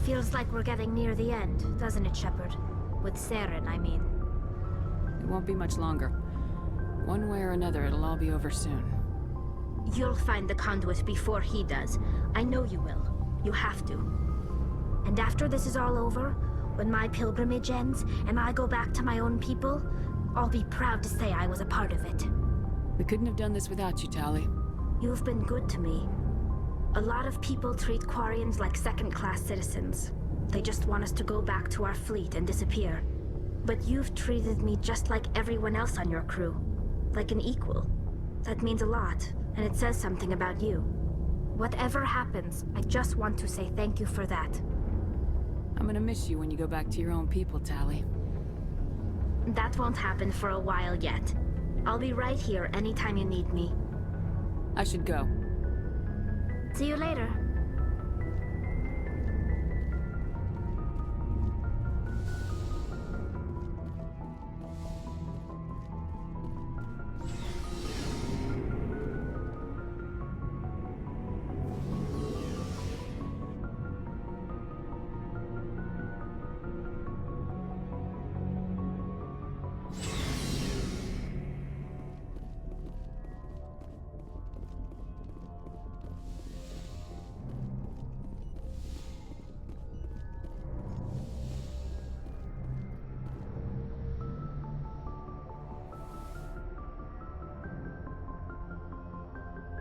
Feels like we're getting near the end, doesn't it, Shepard? With Saren, I mean. It won't be much longer. One way or another, it'll all be over soon. You'll find the Conduit before he does. I know you will. You have to. And after this is all over, when my pilgrimage ends, and I go back to my own people, I'll be proud to say I was a part of it. We couldn't have done this without you, Tali. You've been good to me. A lot of people treat Quarians like second-class citizens. They just want us to go back to our fleet and disappear. But you've treated me just like everyone else on your crew. Like an equal. That means a lot, and it says something about you. Whatever happens, I just want to say thank you for that. I'm gonna miss you when you go back to your own people, Tali. That won't happen for a while yet. I'll be right here anytime you need me. I should go. See you later.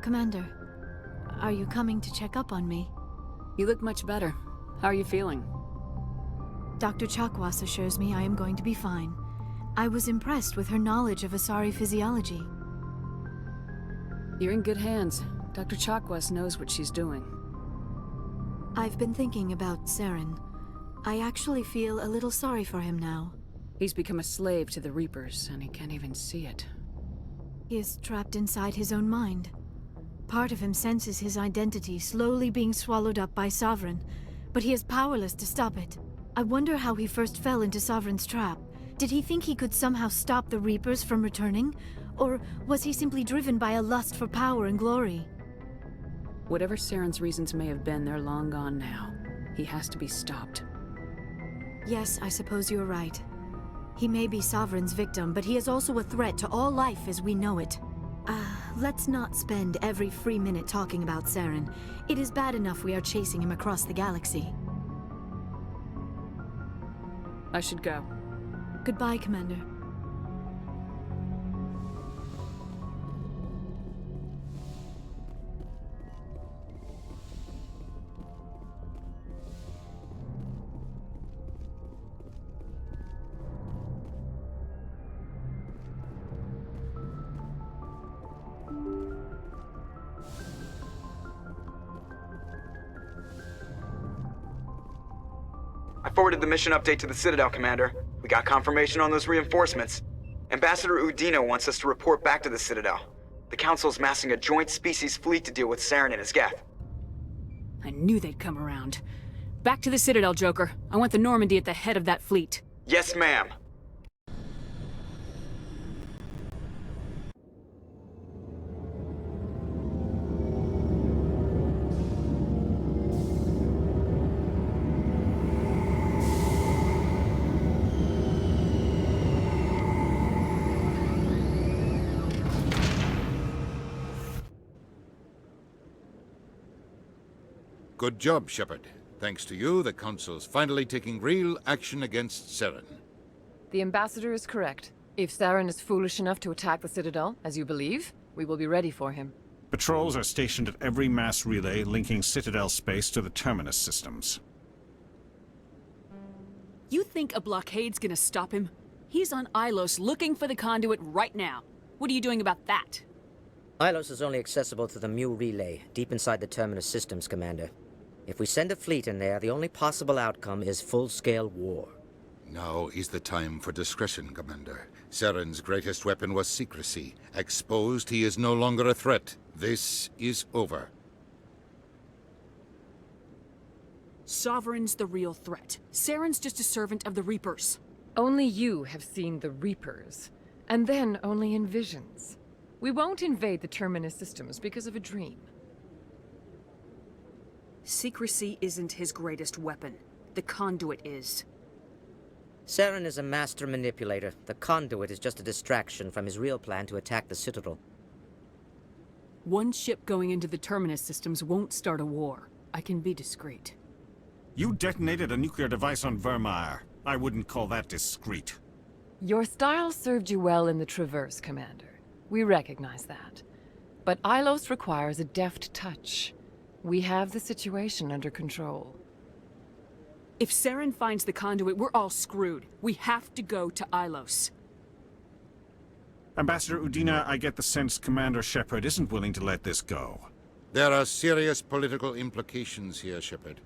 Commander, are you coming to check up on me? You look much better. How are you feeling? Dr. Chakwas assures me I am going to be fine. I was impressed with her knowledge of Asari physiology. You're in good hands. Dr. Chakwas knows what she's doing. I've been thinking about Saren. I actually feel a little sorry for him now. He's become a slave to the Reapers, and he can't even see it. He is trapped inside his own mind. Part of him senses his identity slowly being swallowed up by Sovereign, but he is powerless to stop it. I wonder how he first fell into Sovereign's trap. Did he think he could somehow stop the Reapers from returning? Or was he simply driven by a lust for power and glory? Whatever Saren's reasons may have been, they're long gone now. He has to be stopped. Yes, I suppose you're right. He may be Sovereign's victim, but he is also a threat to all life as we know it. Let's not spend every free minute talking about Saren. It is bad enough we are chasing him across the galaxy. I should go. Goodbye, Commander. I forwarded the mission update to the Citadel, Commander. We got confirmation on those reinforcements. Ambassador Udino wants us to report back to the Citadel. The Council's massing a joint species fleet to deal with Saren and his Geth. I knew they'd come around. Back to the Citadel, Joker. I want the Normandy at the head of that fleet. Yes, ma'am. Good job, Shepard. Thanks to you, the Council's finally taking real action against Saren. The Ambassador is correct. If Saren is foolish enough to attack the Citadel, as you believe, we will be ready for him. Patrols are stationed at every mass relay linking Citadel space to the Terminus systems. You think a blockade's gonna stop him? He's on Ilos looking for the Conduit right now. What are you doing about that? Ilos is only accessible to the Mu relay, deep inside the Terminus systems, Commander. If we send a fleet in there, the only possible outcome is full-scale war. Now is the time for discretion, Commander. Saren's greatest weapon was secrecy. Exposed, he is no longer a threat. This is over. Sovereign's the real threat. Saren's just a servant of the Reapers. Only you have seen the Reapers, and then only in visions. We won't invade the Terminus systems because of a dream. Secrecy isn't his greatest weapon. The Conduit is. Saren is a master manipulator. The Conduit is just a distraction from his real plan to attack the Citadel. One ship going into the Terminus systems won't start a war. I can be discreet. You detonated a nuclear device on Vermeer. I wouldn't call that discreet. Your style served you well in the Traverse, Commander. We recognize that. But Ilos requires a deft touch. We have the situation under control. If Saren finds the Conduit, we're all screwed. We have to go to Ilos. Ambassador Udina, I get the sense Commander Shepard isn't willing to let this go. There are serious political implications here, Shepard.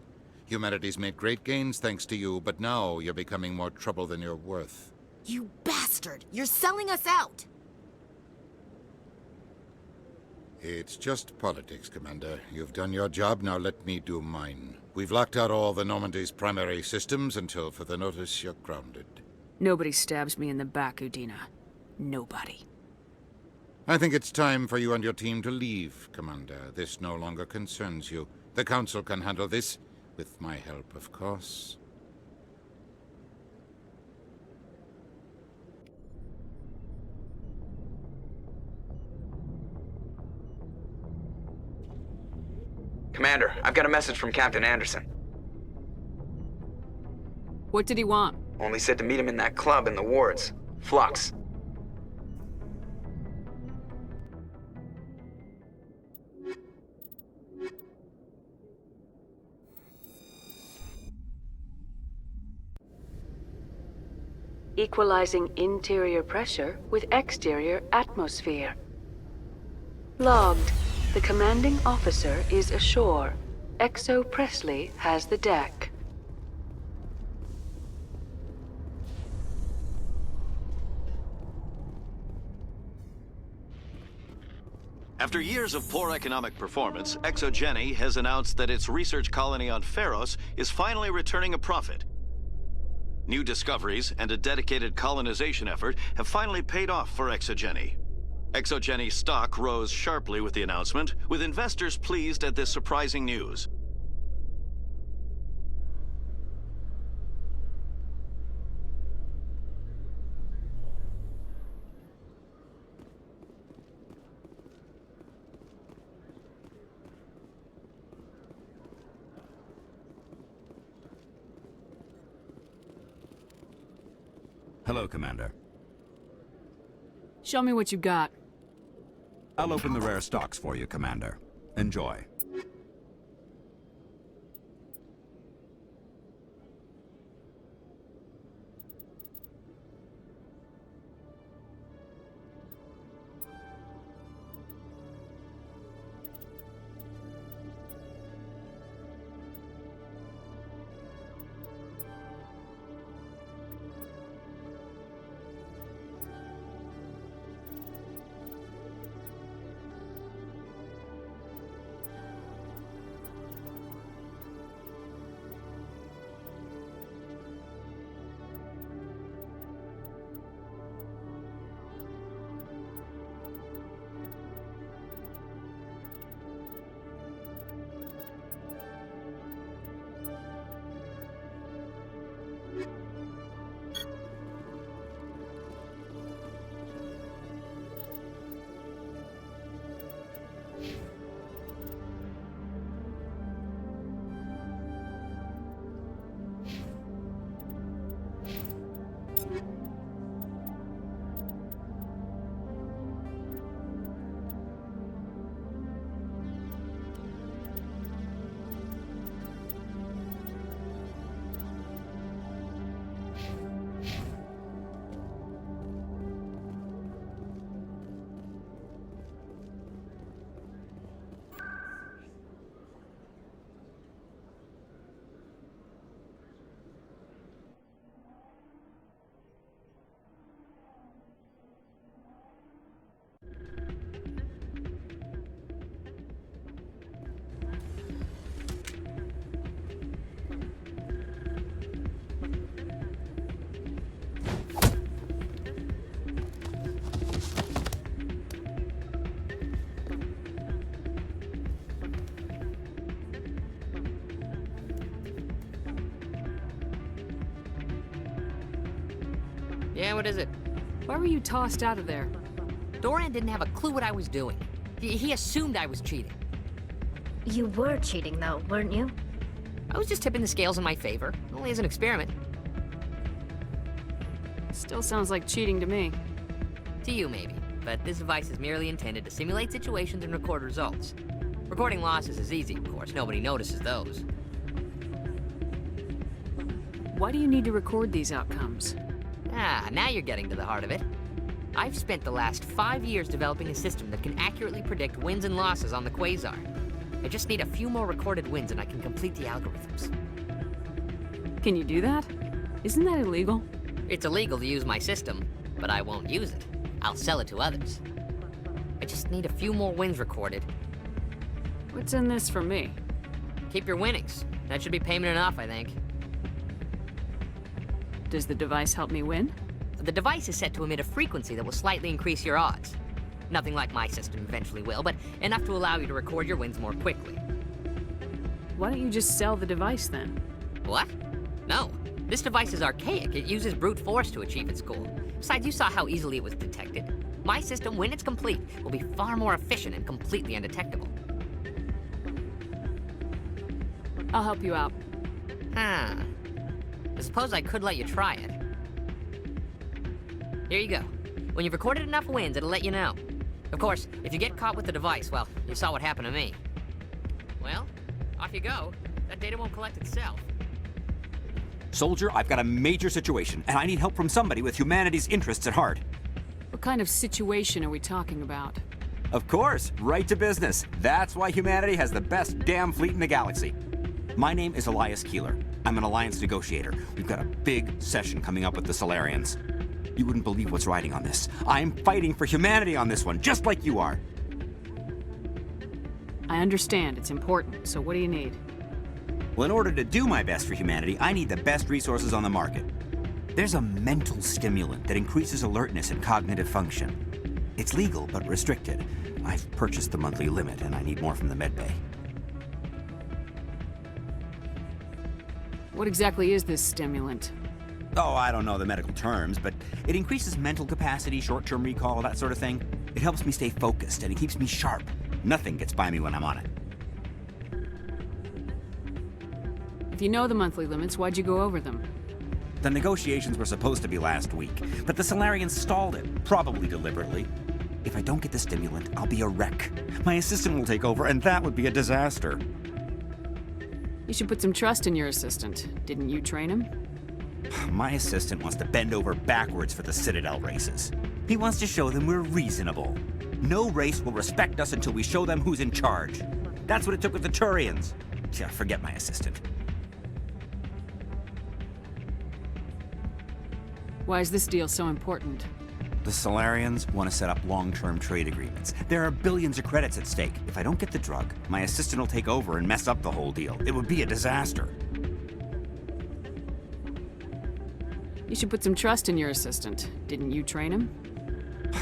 Humanity's made great gains thanks to you, but now you're becoming more trouble than you're worth. You bastard! You're selling us out! It's just politics, Commander. You've done your job, now let me do mine. We've locked out all the Normandy's primary systems until further notice you're grounded. Nobody stabs me in the back, Udina. Nobody. I think it's time for you and your team to leave, Commander. This no longer concerns you. The Council can handle this, with my help, of course. Commander, I've got a message from Captain Anderson. What did he want? Only said to meet him in that club in the wards. Flux. Equalizing interior pressure with exterior atmosphere. Logged. The commanding officer is ashore. Exo Presley has the deck. After years of poor economic performance, ExoGeni has announced that its research colony on Pharos is finally returning a profit. New discoveries and a dedicated colonization effort have finally paid off for ExoGeni. ExoGeni stock rose sharply with the announcement, with investors pleased at this surprising news. Hello, Commander. Show me what you got. I'll open the rare stocks for you, Commander. Enjoy. Yeah, what is it? Why were you tossed out of there? Doran didn't have a clue what I was doing. He assumed I was cheating. You were cheating, though, weren't you? I was just tipping the scales in my favor, only as an experiment. Still sounds like cheating to me. To you, maybe. But this device is merely intended to simulate situations and record results. Recording losses is easy, of course. Nobody notices those. Why do you need to record these outcomes? Ah, now you're getting to the heart of it. I've spent the last 5 years developing a system that can accurately predict wins and losses on the Quasar. I just need a few more recorded wins and I can complete the algorithms. Can you do that? Isn't that illegal? It's illegal to use my system, but I won't use it. I'll sell it to others. I just need a few more wins recorded. What's in this for me? Keep your winnings. That should be payment enough, I think. Does the device help me win? The device is set to emit a frequency that will slightly increase your odds. Nothing like my system eventually will, but enough to allow you to record your wins more quickly. Why don't you just sell the device then? What? No. This device is archaic. It uses brute force to achieve its goal. Besides, you saw how easily it was detected. My system, when it's complete, will be far more efficient and completely undetectable. I'll help you out. Huh. I suppose I could let you try it. Here you go. When you've recorded enough wins, it'll let you know. Of course, if you get caught with the device, well, you saw what happened to me. Well, off you go. That data won't collect itself. Soldier, I've got a major situation, and I need help from somebody with humanity's interests at heart. What kind of situation are we talking about? Of course, right to business. That's why humanity has the best damn fleet in the galaxy. My name is Elias Keeler. I'm an alliance negotiator. We've got a big session coming up with the Solarians. You wouldn't believe what's riding on this. I'm fighting for humanity on this one, just like you are. I understand, it's important, so what do you need? Well, in order to do my best for humanity, I need the best resources on the market. There's a mental stimulant that increases alertness and cognitive function. It's legal, but restricted. I've purchased the monthly limit, and I need more from the medbay. What exactly is this stimulant? Oh, I don't know the medical terms, but it increases mental capacity, short-term recall, that sort of thing. It helps me stay focused, and it keeps me sharp. Nothing gets by me when I'm on it. If you know the monthly limits, why'd you go over them? The negotiations were supposed to be last week, but the Solarians stalled it, probably deliberately. If I don't get the stimulant, I'll be a wreck. My assistant will take over, and that would be a disaster. You should put some trust in your assistant. Didn't you train him? My assistant wants to bend over backwards for the Citadel races. He wants to show them we're reasonable. No race will respect us until we show them who's in charge. That's what it took with the Turians. Yeah, forget my assistant. Why is this deal so important? The Solarians want to set up long-term trade agreements. There are billions of credits at stake. If I don't get the drug, my assistant will take over and mess up the whole deal. It would be a disaster. You should put some trust in your assistant. Didn't you train him?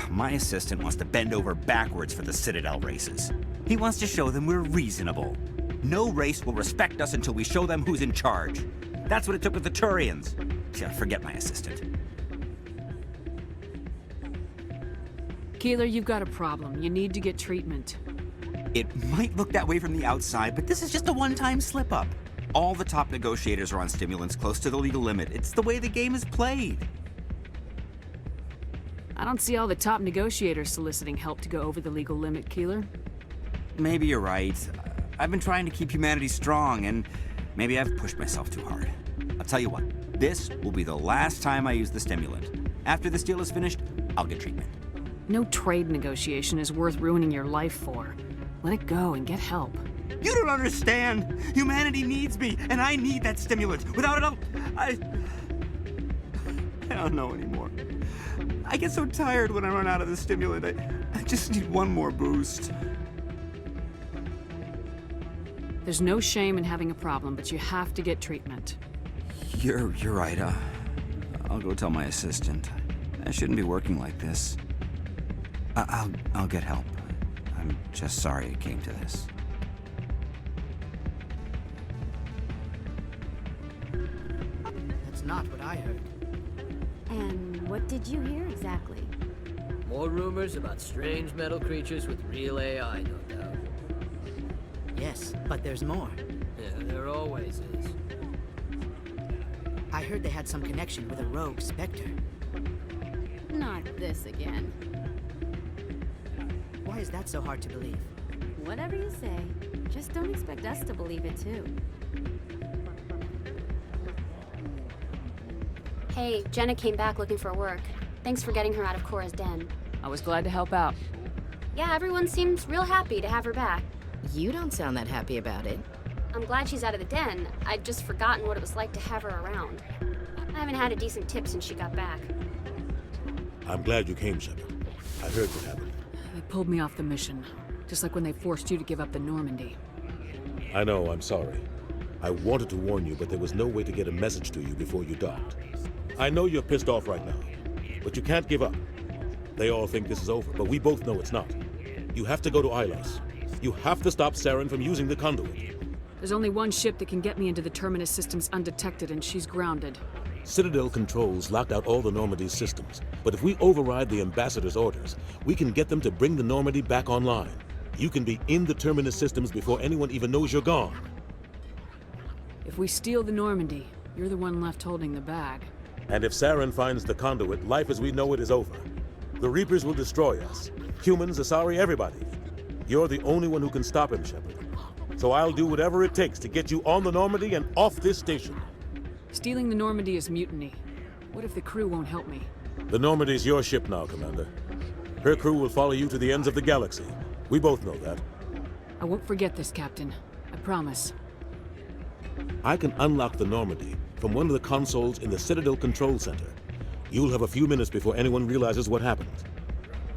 My assistant wants to bend over backwards for the Citadel races. He wants to show them we're reasonable. No race will respect us until we show them who's in charge. That's what it took with the Turians. Yeah, forget my assistant. Keeler, you've got a problem. You need to get treatment. It might look that way from the outside, but this is just a one-time slip-up. All the top negotiators are on stimulants close to the legal limit. It's the way the game is played. I don't see all the top negotiators soliciting help to go over the legal limit, Keeler. Maybe you're right. I've been trying to keep humanity strong, and maybe I've pushed myself too hard. I'll tell you what, this will be the last time I use the stimulant. After this deal is finished, I'll get treatment. No trade negotiation is worth ruining your life for. Let it go and get help. You don't understand! Humanity needs me, and I need that stimulant. Without it, I don't know anymore. I get so tired when I run out of the stimulant. I just need one more boost. There's no shame in having a problem, but you have to get treatment. You're right. I'll go tell my assistant. I shouldn't be working like this. I'll get help. I'm just sorry it came to this. That's not what I heard. And what did you hear exactly? More rumors about strange metal creatures with real AI, no doubt. Yes, but there's more. Yeah, there always is. I heard they had some connection with a rogue Spectre. Not this again. Why is that so hard to believe? Whatever you say. Just don't expect us to believe it too. Hey, Jenna came back looking for work. Thanks for getting her out of Cora's den. I was glad to help out. Yeah, everyone seems real happy to have her back. You don't sound that happy about it. I'm glad she's out of the den. I'd just forgotten what it was like to have her around. I haven't had a decent tip since she got back. I'm glad you came, Shepard. I heard what happened. They pulled me off the mission, just like when they forced you to give up the Normandy. I know, I'm sorry. I wanted to warn you, but there was no way to get a message to you before you docked. I know you're pissed off right now, but you can't give up. They all think this is over, but we both know it's not. You have to go to Ilos. You have to stop Saren from using the Conduit. There's only one ship that can get me into the Terminus systems undetected, and she's grounded. Citadel controls locked out all the Normandy's systems, but if we override the Ambassador's orders, we can get them to bring the Normandy back online. You can be in the Terminus systems before anyone even knows you're gone. If we steal the Normandy, you're the one left holding the bag. And if Saren finds the Conduit, life as we know it is over. The Reapers will destroy us. Humans, Asari, everybody. You're the only one who can stop him, Shepard. So I'll do whatever it takes to get you on the Normandy and off this station. Stealing the Normandy is mutiny. What if the crew won't help me? The Normandy's your ship now, Commander. Her crew will follow you to the ends of the galaxy. We both know that. I won't forget this, Captain. I promise. I can unlock the Normandy from one of the consoles in the Citadel Control Center. You'll have a few minutes before anyone realizes what happened.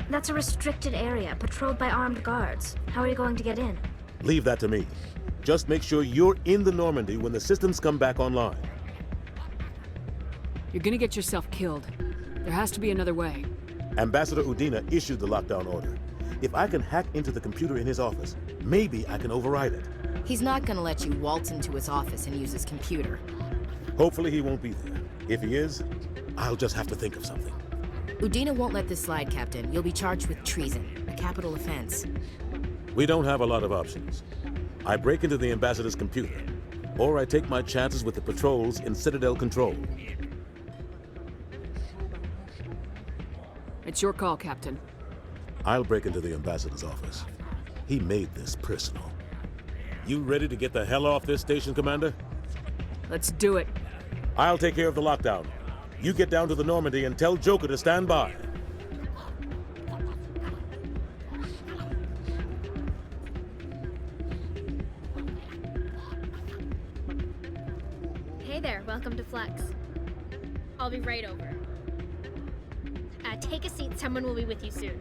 That's a restricted area, patrolled by armed guards. How are you going to get in? Leave that to me. Just make sure you're in the Normandy when the systems come back online. You're gonna get yourself killed. There has to be another way. Ambassador Udina issued the lockdown order. If I can hack into the computer in his office, maybe I can override it. He's not gonna let you waltz into his office and use his computer. Hopefully he won't be there. If he is, I'll just have to think of something. Udina won't let this slide, Captain. You'll be charged with treason, a capital offense. We don't have a lot of options. I break into the Ambassador's computer, or I take my chances with the patrols in Citadel Control. It's your call, Captain. I'll break into the Ambassador's office. He made this personal. You ready to get the hell off this station, Commander? Let's do it. I'll take care of the lockdown. You get down to the Normandy and tell Joker to stand by. Hey there, welcome to Flex. I'll be right over. Take a seat, someone will be with you soon.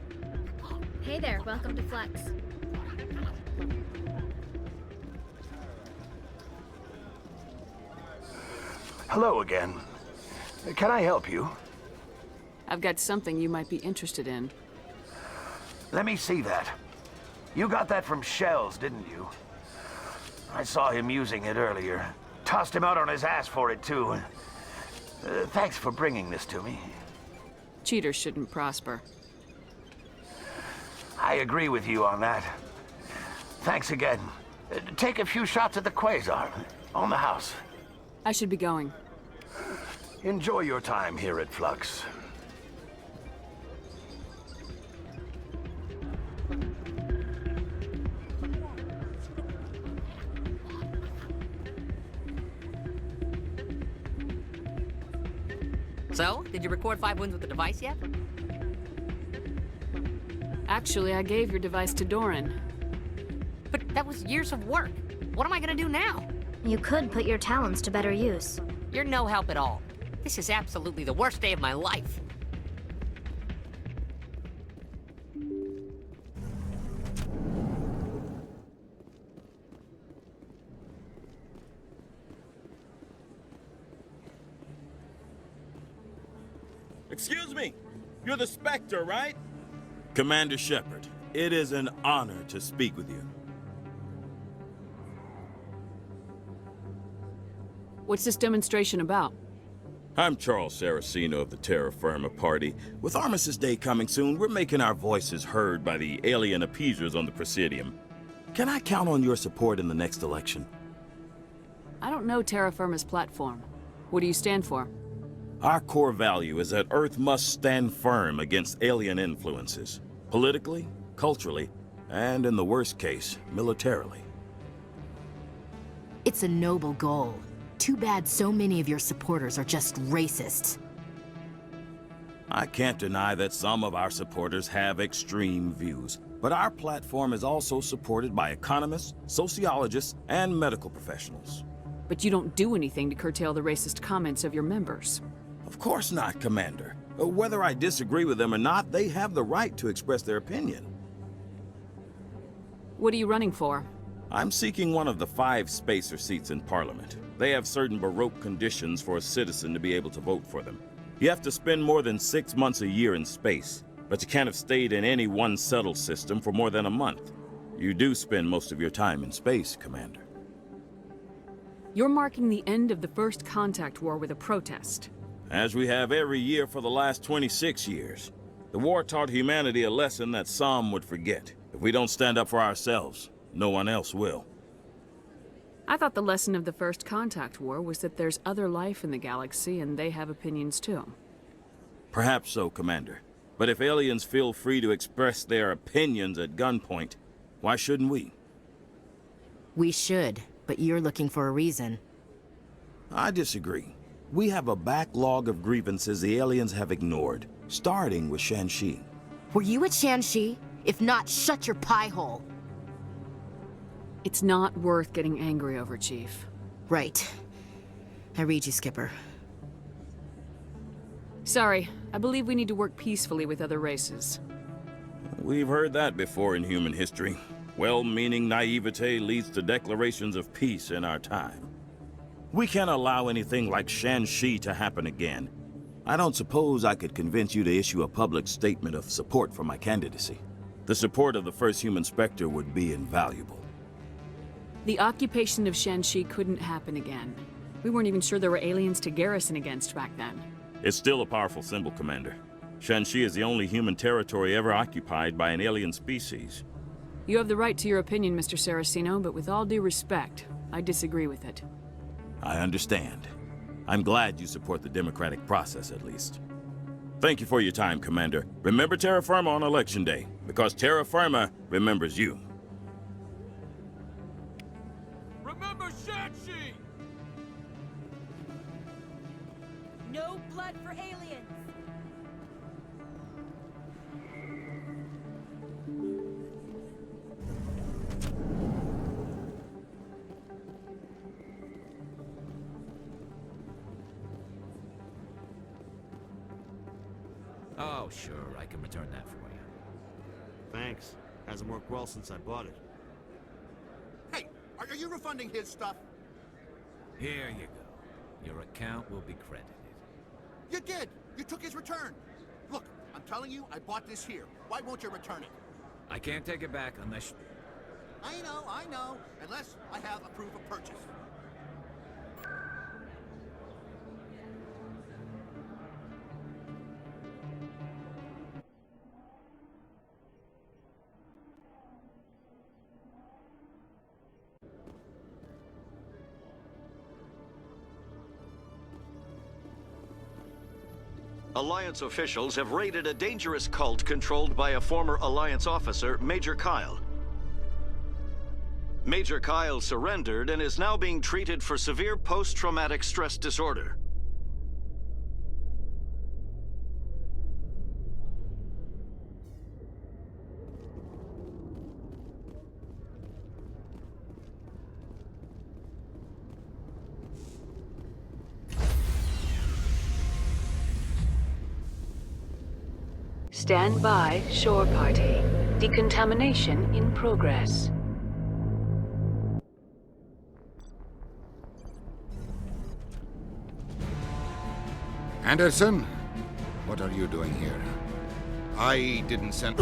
Hey there, welcome to Flex. Hello again. Can I help you? I've got something you might be interested in. Let me see that. You got that from Schells, didn't you? I saw him using it earlier. Tossed him out on his ass for it, too. Thanks for bringing this to me. Cheaters shouldn't prosper. I agree with you on that. Thanks again. Take a few shots at the Quasar. On the house. I should be going. Enjoy your time here at Flux. So, did you record 5 wins with the device yet? Actually, I gave your device to Doran. But that was years of work. What am I gonna do now? You could put your talents to better use. You're no help at all. This is absolutely the worst day of my life. Excuse me, you're the Spectre, right? Commander Shepard, it is an honor to speak with you. What's this demonstration about? I'm Charles Saracino of the Terra Firma party. With Armistice Day coming soon, we're making our voices heard by the alien appeasers on the Presidium. Can I count on your support in the next election? I don't know Terra Firma's platform. What do you stand for? Our core value is that Earth must stand firm against alien influences. Politically, culturally, and in the worst case, militarily. It's a noble goal. Too bad so many of your supporters are just racists. I can't deny that some of our supporters have extreme views, but our platform is also supported by economists, sociologists, and medical professionals. But you don't do anything to curtail the racist comments of your members. Of course not, Commander. Whether I disagree with them or not, they have the right to express their opinion. What are you running for? I'm seeking one of the 5 spacer seats in Parliament. They have certain Baroque conditions for a citizen to be able to vote for them. You have to spend more than 6 months a year in space, but you can't have stayed in any one settled system for more than a month. You do spend most of your time in space, Commander. You're marking the end of the First Contact War with a protest. As we have every year for the last 26 years. The war taught humanity a lesson that some would forget. If we don't stand up for ourselves, no one else will. I thought the lesson of the First Contact War was that there's other life in the galaxy and they have opinions too. Perhaps so, Commander. But if aliens feel free to express their opinions at gunpoint, why shouldn't we? We should, but you're looking for a reason. I disagree. We have a backlog of grievances the aliens have ignored, starting with Shanxi. Were you at Shanxi? If not, shut your pie hole. It's not worth getting angry over, Chief. Right. I read you, Skipper. Sorry, I believe we need to work peacefully with other races. We've heard that before in human history. Well-meaning naivete leads to declarations of peace in our time. We can't allow anything like Shanxi to happen again. I don't suppose I could convince you to issue a public statement of support for my candidacy. The support of the first human Spectre would be invaluable. The occupation of Shanxi couldn't happen again. We weren't even sure there were aliens to garrison against back then. It's still a powerful symbol, Commander. Shanxi is the only human territory ever occupied by an alien species. You have the right to your opinion, Mr. Saracino, but with all due respect, I disagree with it. I understand. I'm glad you support the democratic process, at least. Thank you for your time, Commander. Remember Terra Firma on Election Day, because Terra Firma remembers you. Remember Shanxi! No blood for aliens! Oh, sure, I can return that for you. Thanks. Hasn't worked well since I bought it. Hey, are you refunding his stuff? Here you go. Your account will be credited. You did! You took his return! Look, I'm telling you, I bought this here. Why won't you return it? I can't take it back unless... I know. Unless I have a proof of purchase. Alliance officials have raided a dangerous cult controlled by a former Alliance officer, Major Kyle. Major Kyle surrendered and is now being treated for severe post-traumatic stress disorder. Stand by, shore party. Decontamination in progress. Anderson? What are you doing here? I didn't send...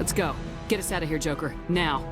Let's go. Get us out of here, Joker. Now.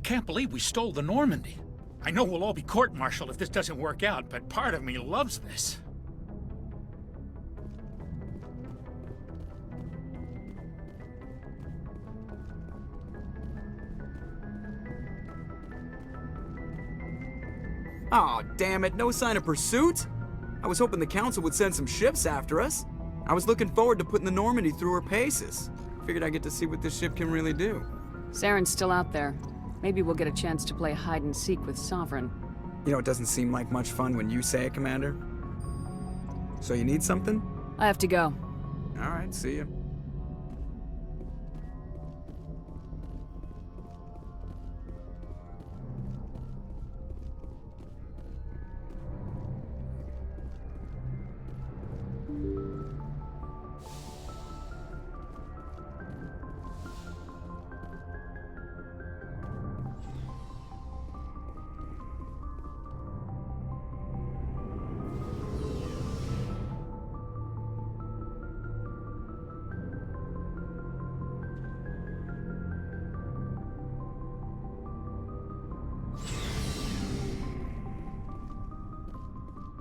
Can't believe we stole the Normandy. I know we'll all be court-martialed if this doesn't work out, but part of me loves this. Aw, damn it, no sign of pursuit? I was hoping the council would send some ships after us. I was looking forward to putting the Normandy through her paces. Figured I'd get to see what this ship can really do. Saren's still out there. Maybe we'll get a chance to play hide-and-seek with Sovereign. You know, it doesn't seem like much fun when you say it, Commander. So you need something? I have to go. All right, see ya.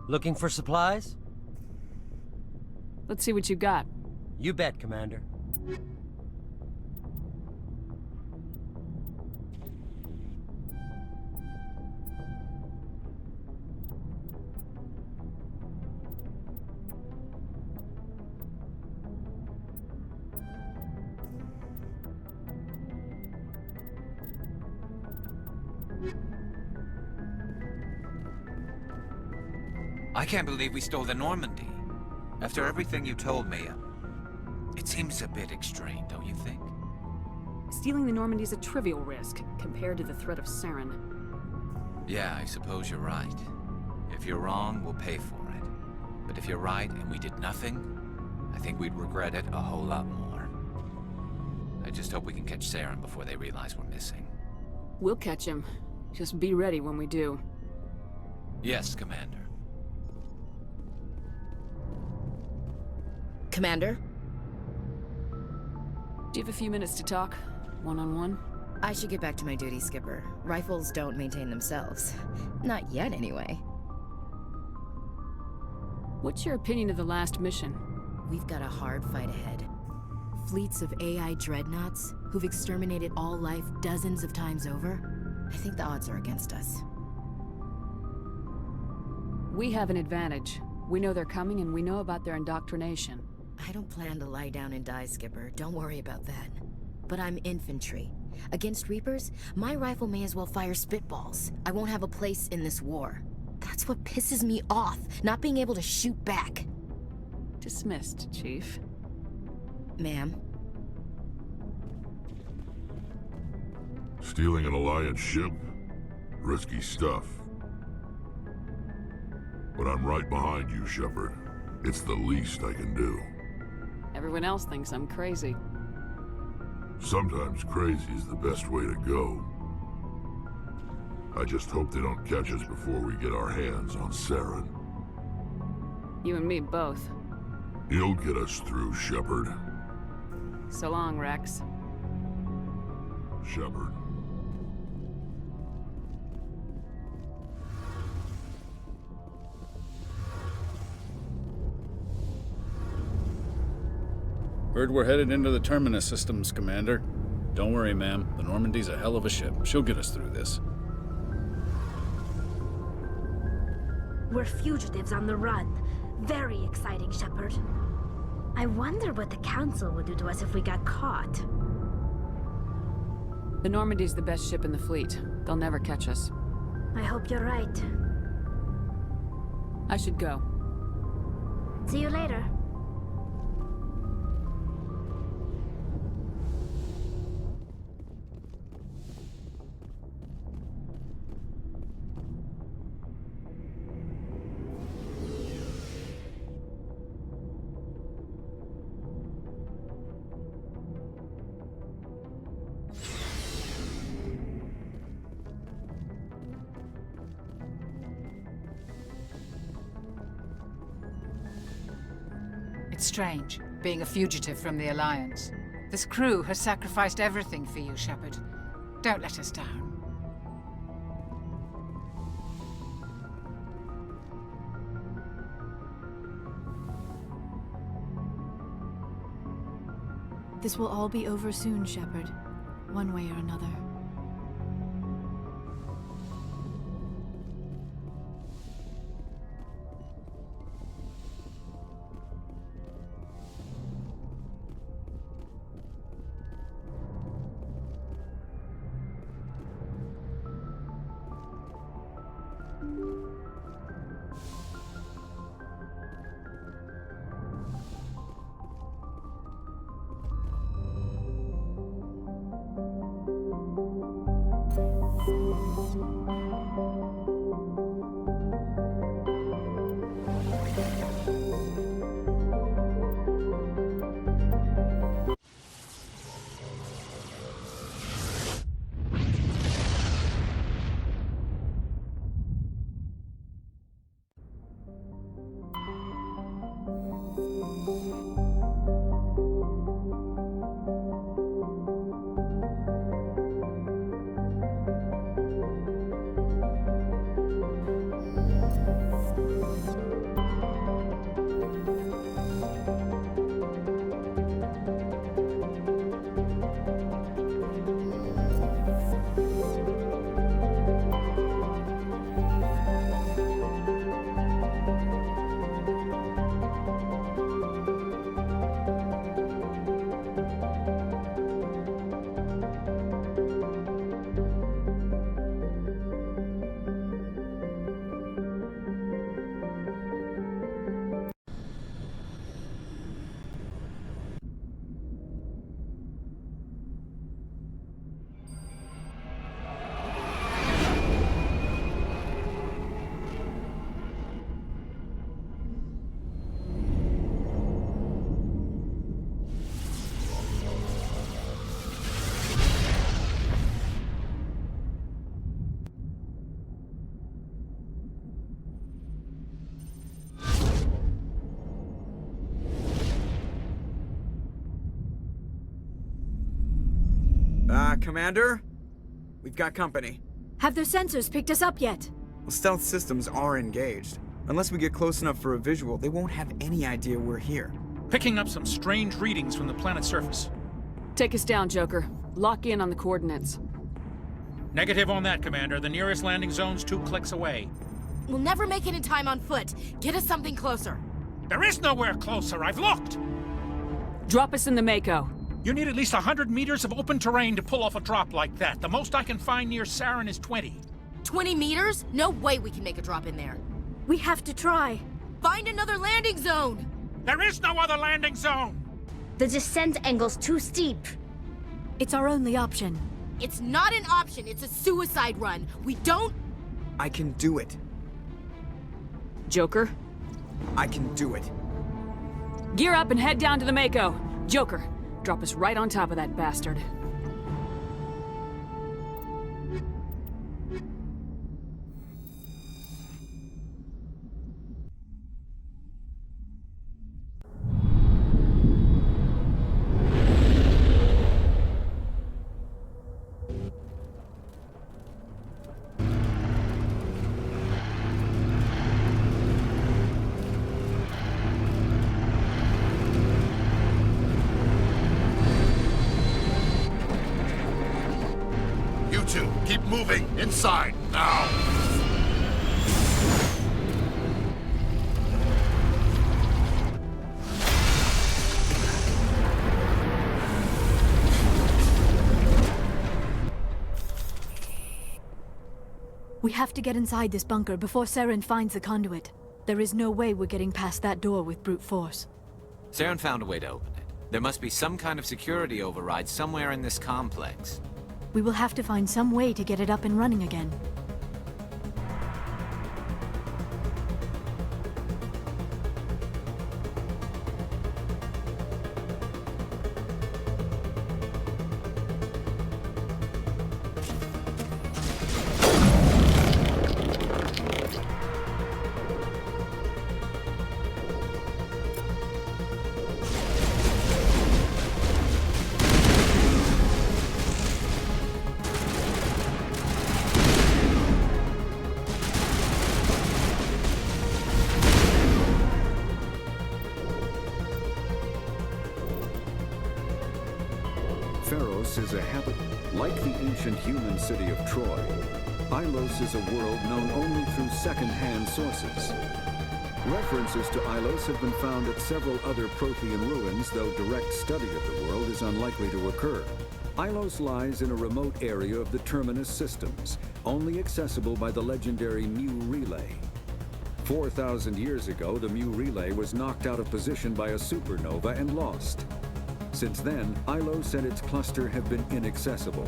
Looking for supplies? Let's see what you got. You bet, Commander. I can't believe we stole the Normandy. After everything you told me, it seems a bit extreme, don't you think? Stealing the Normandy's a trivial risk compared to the threat of Saren. Yeah, I suppose you're right. If you're wrong, we'll pay for it. But if you're right and we did nothing, I think we'd regret it a whole lot more. I just hope we can catch Saren before they realize we're missing. We'll catch him. Just be ready when we do. Yes, Commander. Commander? Do you have a few minutes to talk? One-on-one? I should get back to my duty, Skipper. Rifles don't maintain themselves. Not yet, anyway. What's your opinion of the last mission? We've got a hard fight ahead. Fleets of AI dreadnoughts who've exterminated all life dozens of times over. I think the odds are against us. We have an advantage. We know they're coming and we know about their indoctrination. I don't plan to lie down and die, Skipper. Don't worry about that. But I'm infantry. Against Reapers, my rifle may as well fire spitballs. I won't have a place in this war. That's what pisses me off, not being able to shoot back. Dismissed, Chief. Ma'am? Stealing an Alliance ship? Risky stuff. But I'm right behind you, Shepard. It's the least I can do. Everyone else thinks I'm crazy. Sometimes crazy is the best way to go. I just hope they don't catch us before we get our hands on Saren. You and me both. You'll get us through, Shepard. So long, Rex. Shepard. Heard we're headed into the Terminus systems, Commander. Don't worry, ma'am. The Normandy's a hell of a ship. She'll get us through this. We're fugitives on the run. Very exciting, Shepard. I wonder what the Council would do to us if we got caught. The Normandy's the best ship in the fleet. They'll never catch us. I hope you're right. I should go. See you later. It's strange, being a fugitive from the Alliance. This crew has sacrificed everything for you, Shepard. Don't let us down. This will all be over soon, Shepard. One way or another. Commander? We've got company. Have their sensors picked us up yet? Well, stealth systems are engaged. Unless we get close enough for a visual, they won't have any idea we're here. Picking up some strange readings from the planet's surface. Take us down, Joker. Lock in on the coordinates. Negative on that, Commander. The nearest landing zone's 2 clicks away. We'll never make it in time on foot. Get us something closer. There is nowhere closer. I've looked. Drop us in the Mako. You need at least 100 meters of open terrain to pull off a drop like that. The most I can find near Saren is 20. 20 meters? No way we can make a drop in there. We have to try. Find another landing zone! There is no other landing zone! The descent angle's too steep. It's our only option. It's not an option, it's a suicide run. We don't... I can do it. Joker? I can do it. Gear up and head down to the Mako. Joker, drop us right on top of that bastard. Keep moving! Inside, now! We have to get inside this bunker before Saren finds the conduit. There is no way we're getting past that door with brute force. Saren found a way to open it. There must be some kind of security override somewhere in this complex. We will have to find some way to get it up and running again. Ilos is a habit like the ancient human city of Troy. Ilos is a world known only through second-hand sources. References to Ilos have been found at several other Prothean ruins, though direct study of the world is unlikely to occur. Ilos lies in a remote area of the Terminus systems, only accessible by the legendary Mu Relay. 4,000 years ago, the Mu Relay was knocked out of position by a supernova and lost. Since then, Ilos and its cluster have been inaccessible.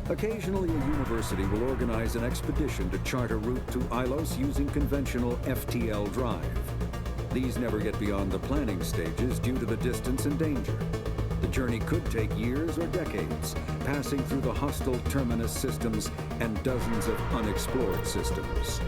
Occasionally, a university will organize an expedition to chart a route to Ilos using conventional FTL drive. These never get beyond the planning stages due to the distance and danger. The journey could take years or decades, passing through the hostile Terminus systems and dozens of unexplored systems.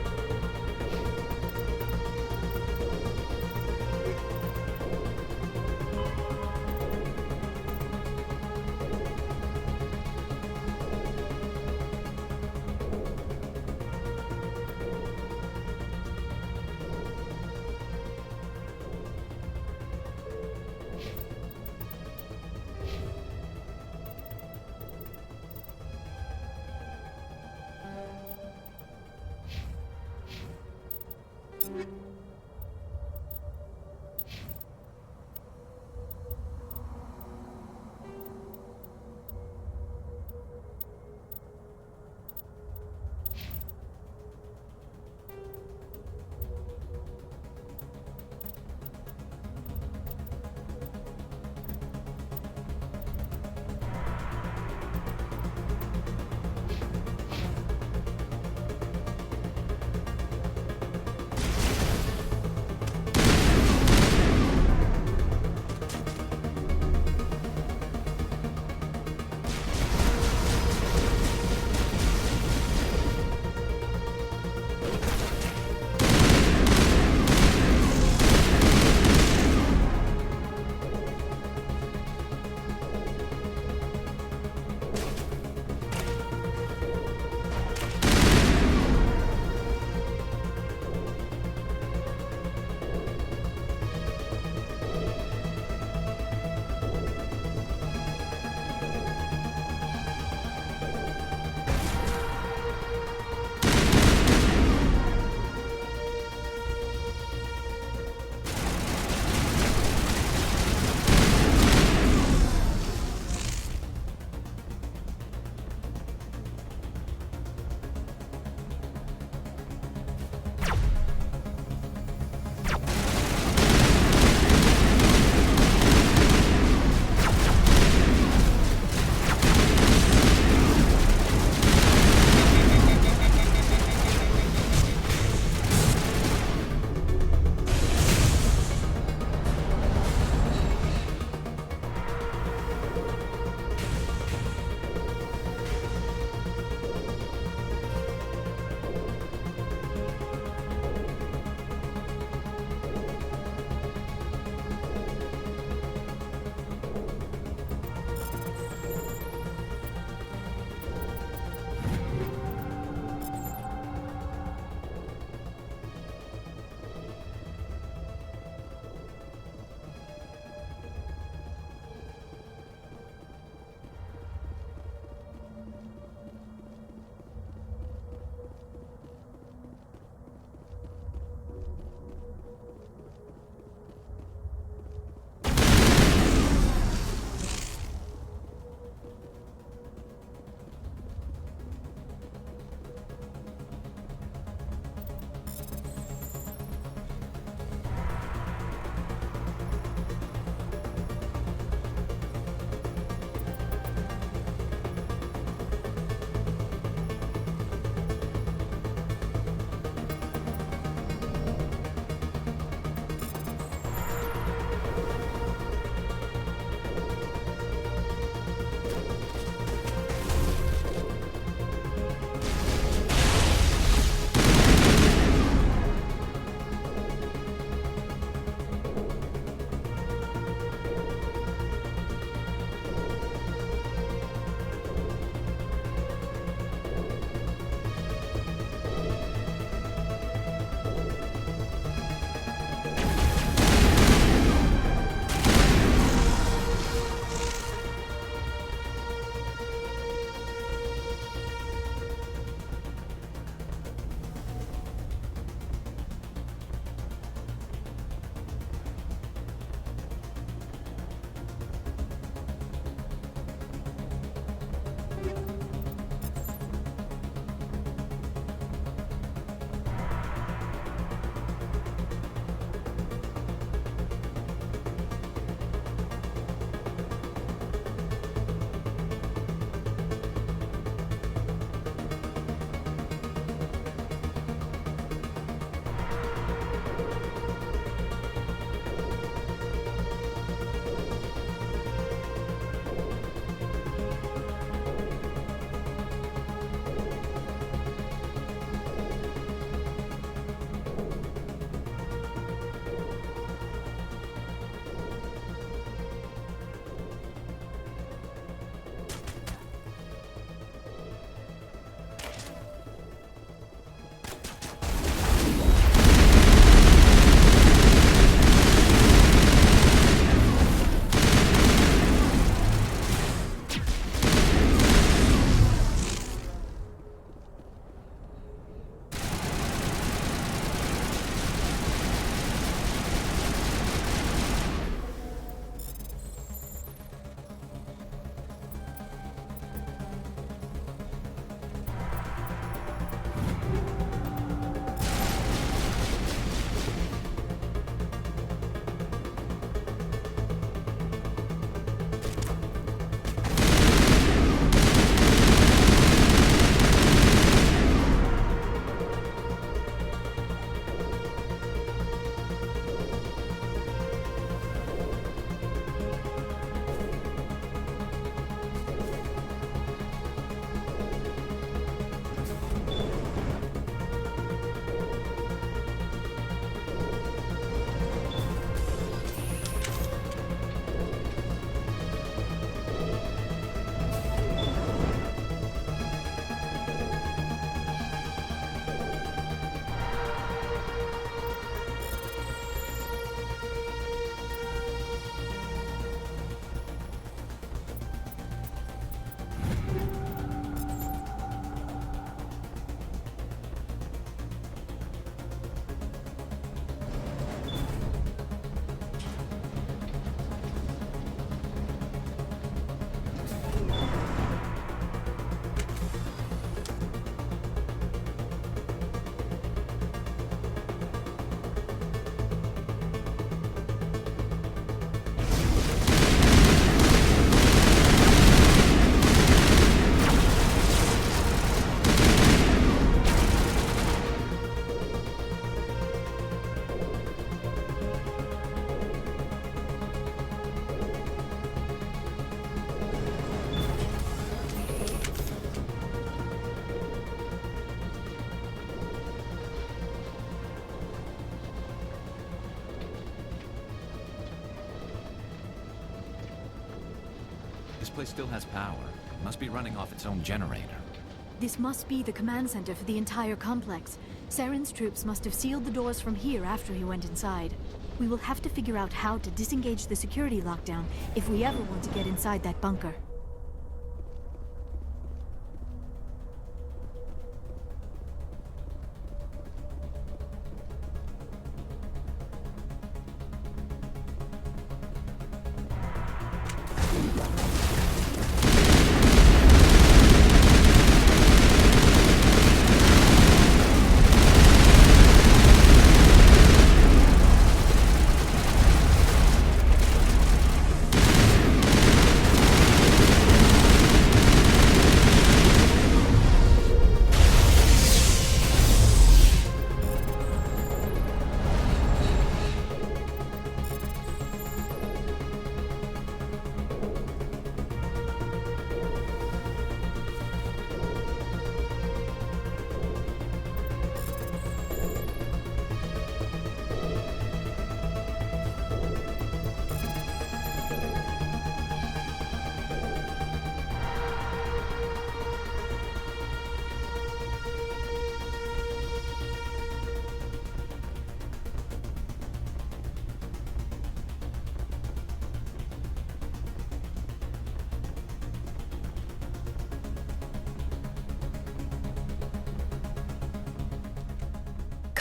This place still has power. It must be running off its own generator. This must be the command center for the entire complex. Saren's troops must have sealed the doors from here after he went inside. We will have to figure out how to disengage the security lockdown if we ever want to get inside that bunker.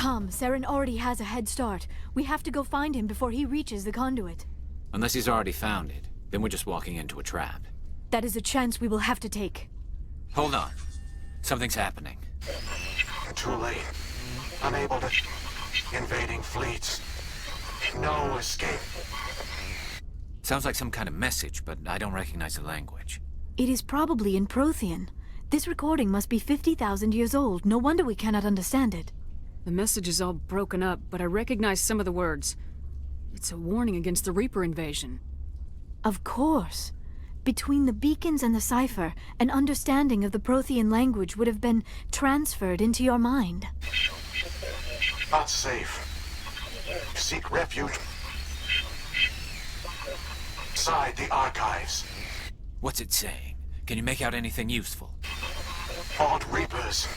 Come, Saren already has a head start. We have to go find him before he reaches the conduit. Unless he's already found it, then we're just walking into a trap. That is a chance we will have to take. Hold on. Something's happening. Too late. Unable to... Invading fleets. No escape. Sounds like some kind of message, but I don't recognize the language. It is probably in Prothean. This recording must be 50,000 years old. No wonder we cannot understand it. The message is all broken up, but I recognize some of the words. It's a warning against the Reaper invasion. Of course. Between the beacons and the cipher, an understanding of the Prothean language would have been transferred into your mind. Not safe. Seek refuge. Inside the archives. What's it saying? Can you make out anything useful? Fought Reapers.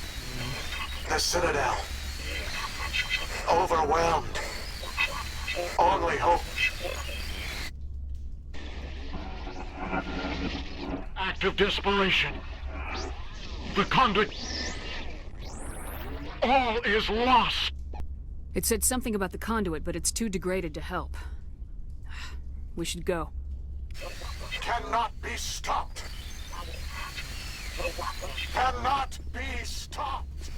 The Citadel. Overwhelmed. Only hope. Act of desperation. The Conduit. All is lost. It said something about the Conduit, but it's too degraded to help. We should go. Cannot be stopped. Cannot be stopped.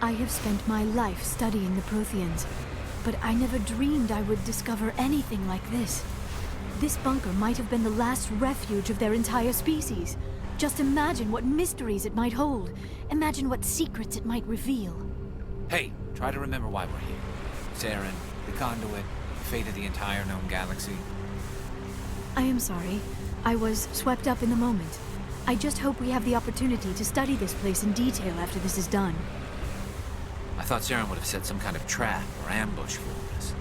I have spent my life studying the Protheans, but I never dreamed I would discover anything like this. This bunker might have been the last refuge of their entire species. Just imagine what mysteries it might hold. Imagine what secrets it might reveal. Hey, try to remember why we're here. Saren, the Conduit, the fate of the entire known galaxy. I am sorry. I was swept up in the moment. I just hope we have the opportunity to study this place in detail after this is done. I thought Saren would have set some kind of trap or ambush for us.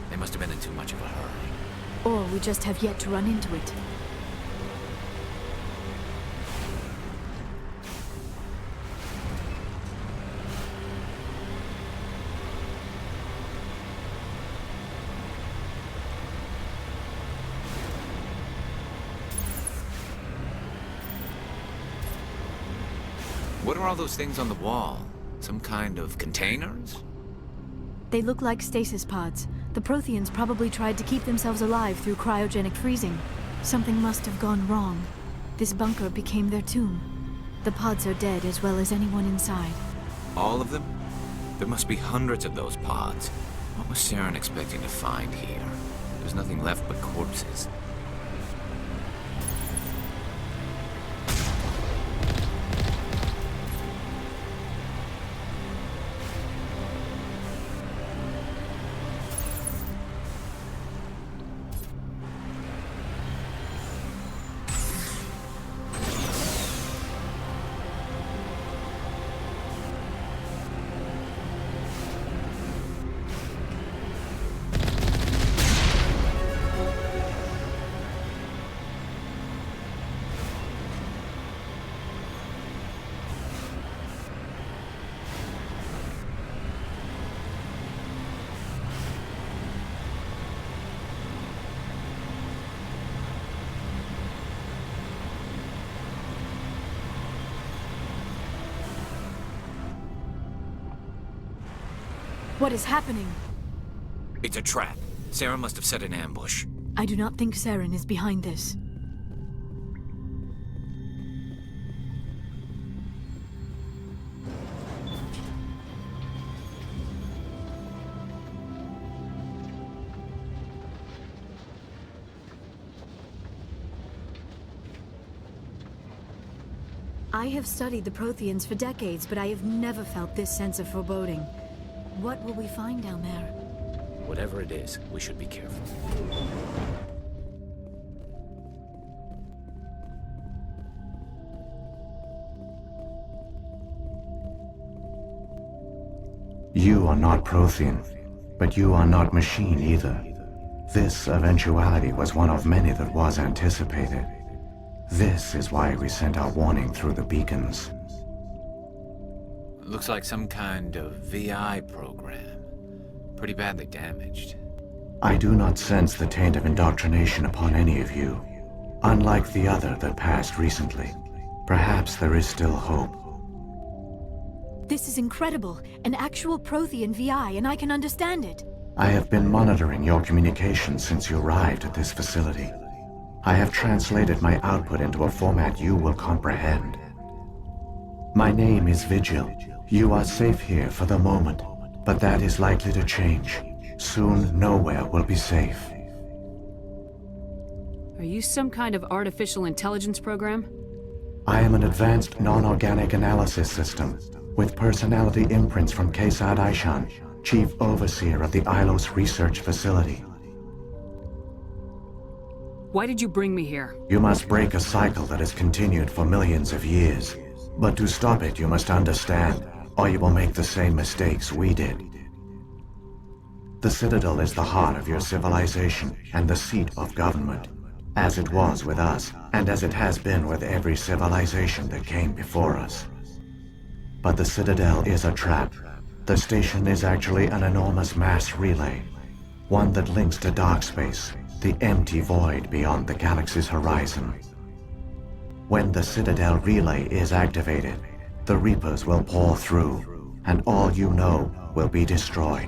They must have been in too much of a hurry. Or we just have yet to run into it. What are all those things on the wall? Some kind of containers? They look like stasis pods. The Protheans probably tried to keep themselves alive through cryogenic freezing. Something must have gone wrong. This bunker became their tomb. The pods are dead as well as anyone inside. All of them? There must be hundreds of those pods. What was Saren expecting to find here? There's nothing left but corpses. What is happening? It's a trap. Saren must have set an ambush. I do not think Saren is behind this. I have studied the Protheans for decades, but I have never felt this sense of foreboding. What will we find down there? Whatever it is, we should be careful. You are not Prothean, but you are not machine either. This eventuality was one of many that was anticipated. This is why we sent our warning through the beacons. Looks like some kind of VI program. Pretty badly damaged. I do not sense the taint of indoctrination upon any of you. Unlike the other that passed recently. Perhaps there is still hope. This is incredible. An actual Prothean VI, and I can understand it. I have been monitoring your communications since you arrived at this facility. I have translated my output into a format you will comprehend. My name is Vigil. You are safe here for the moment, but that is likely to change. Soon, nowhere will be safe. Are you some kind of artificial intelligence program? I am an advanced non-organic analysis system, with personality imprints from Kesad Aishan, Chief Overseer of the Ilos Research Facility. Why did you bring me here? You must break a cycle that has continued for millions of years. But to stop it, you must understand, or you will make the same mistakes we did. The Citadel is the heart of your civilization and the seat of government, as it was with us, and as it has been with every civilization that came before us. But the Citadel is a trap. The station is actually an enormous mass relay, one that links to dark space, the empty void beyond the galaxy's horizon. When the Citadel relay is activated, the Reapers will pour through, and all you know will be destroyed.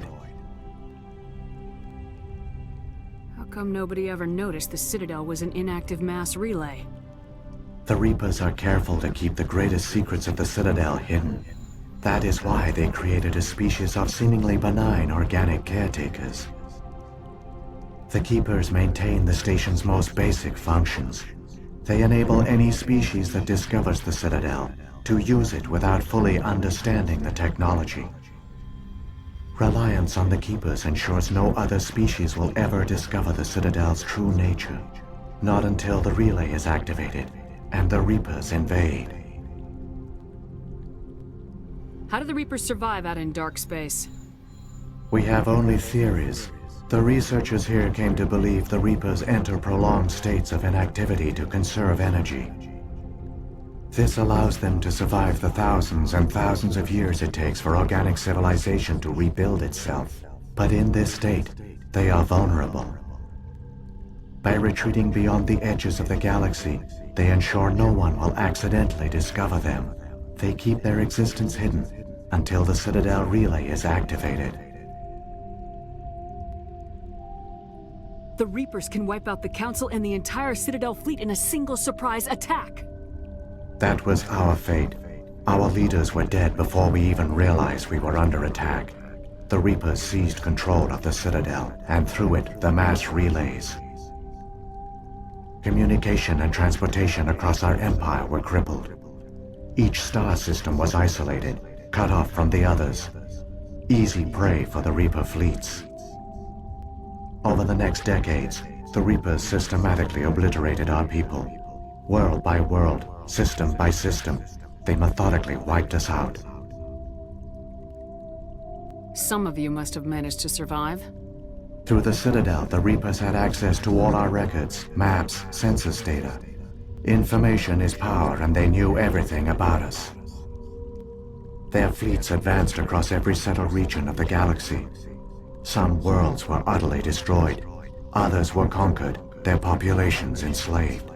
How come nobody ever noticed the Citadel was an inactive mass relay? The Reapers are careful to keep the greatest secrets of the Citadel hidden. That is why they created a species of seemingly benign organic caretakers. The Keepers maintain the station's most basic functions. They enable any species that discovers the Citadel to use it without fully understanding the technology. Reliance on the Keepers ensures no other species will ever discover the Citadel's true nature, not until the relay is activated and the Reapers invade. How do the Reapers survive out in dark space? We have only theories. The researchers here came to believe the Reapers enter prolonged states of inactivity to conserve energy. This allows them to survive the thousands and thousands of years it takes for organic civilization to rebuild itself. But in this state, they are vulnerable. By retreating beyond the edges of the galaxy, they ensure no one will accidentally discover them. They keep their existence hidden until the Citadel relay is activated. The Reapers can wipe out the Council and the entire Citadel fleet in a single surprise attack. That was our fate. Our leaders were dead before we even realized we were under attack. The Reapers seized control of the Citadel, and through it, the mass relays. Communication and transportation across our empire were crippled. Each star system was isolated, cut off from the others. Easy prey for the Reaper fleets. Over the next decades, the Reapers systematically obliterated our people. World by world, system by system, they methodically wiped us out. Some of you must have managed to survive. Through the Citadel, the Reapers had access to all our records, maps, census data. Information is power, and they knew everything about us. Their fleets advanced across every settled region of the galaxy. Some worlds were utterly destroyed. Others were conquered, their populations enslaved.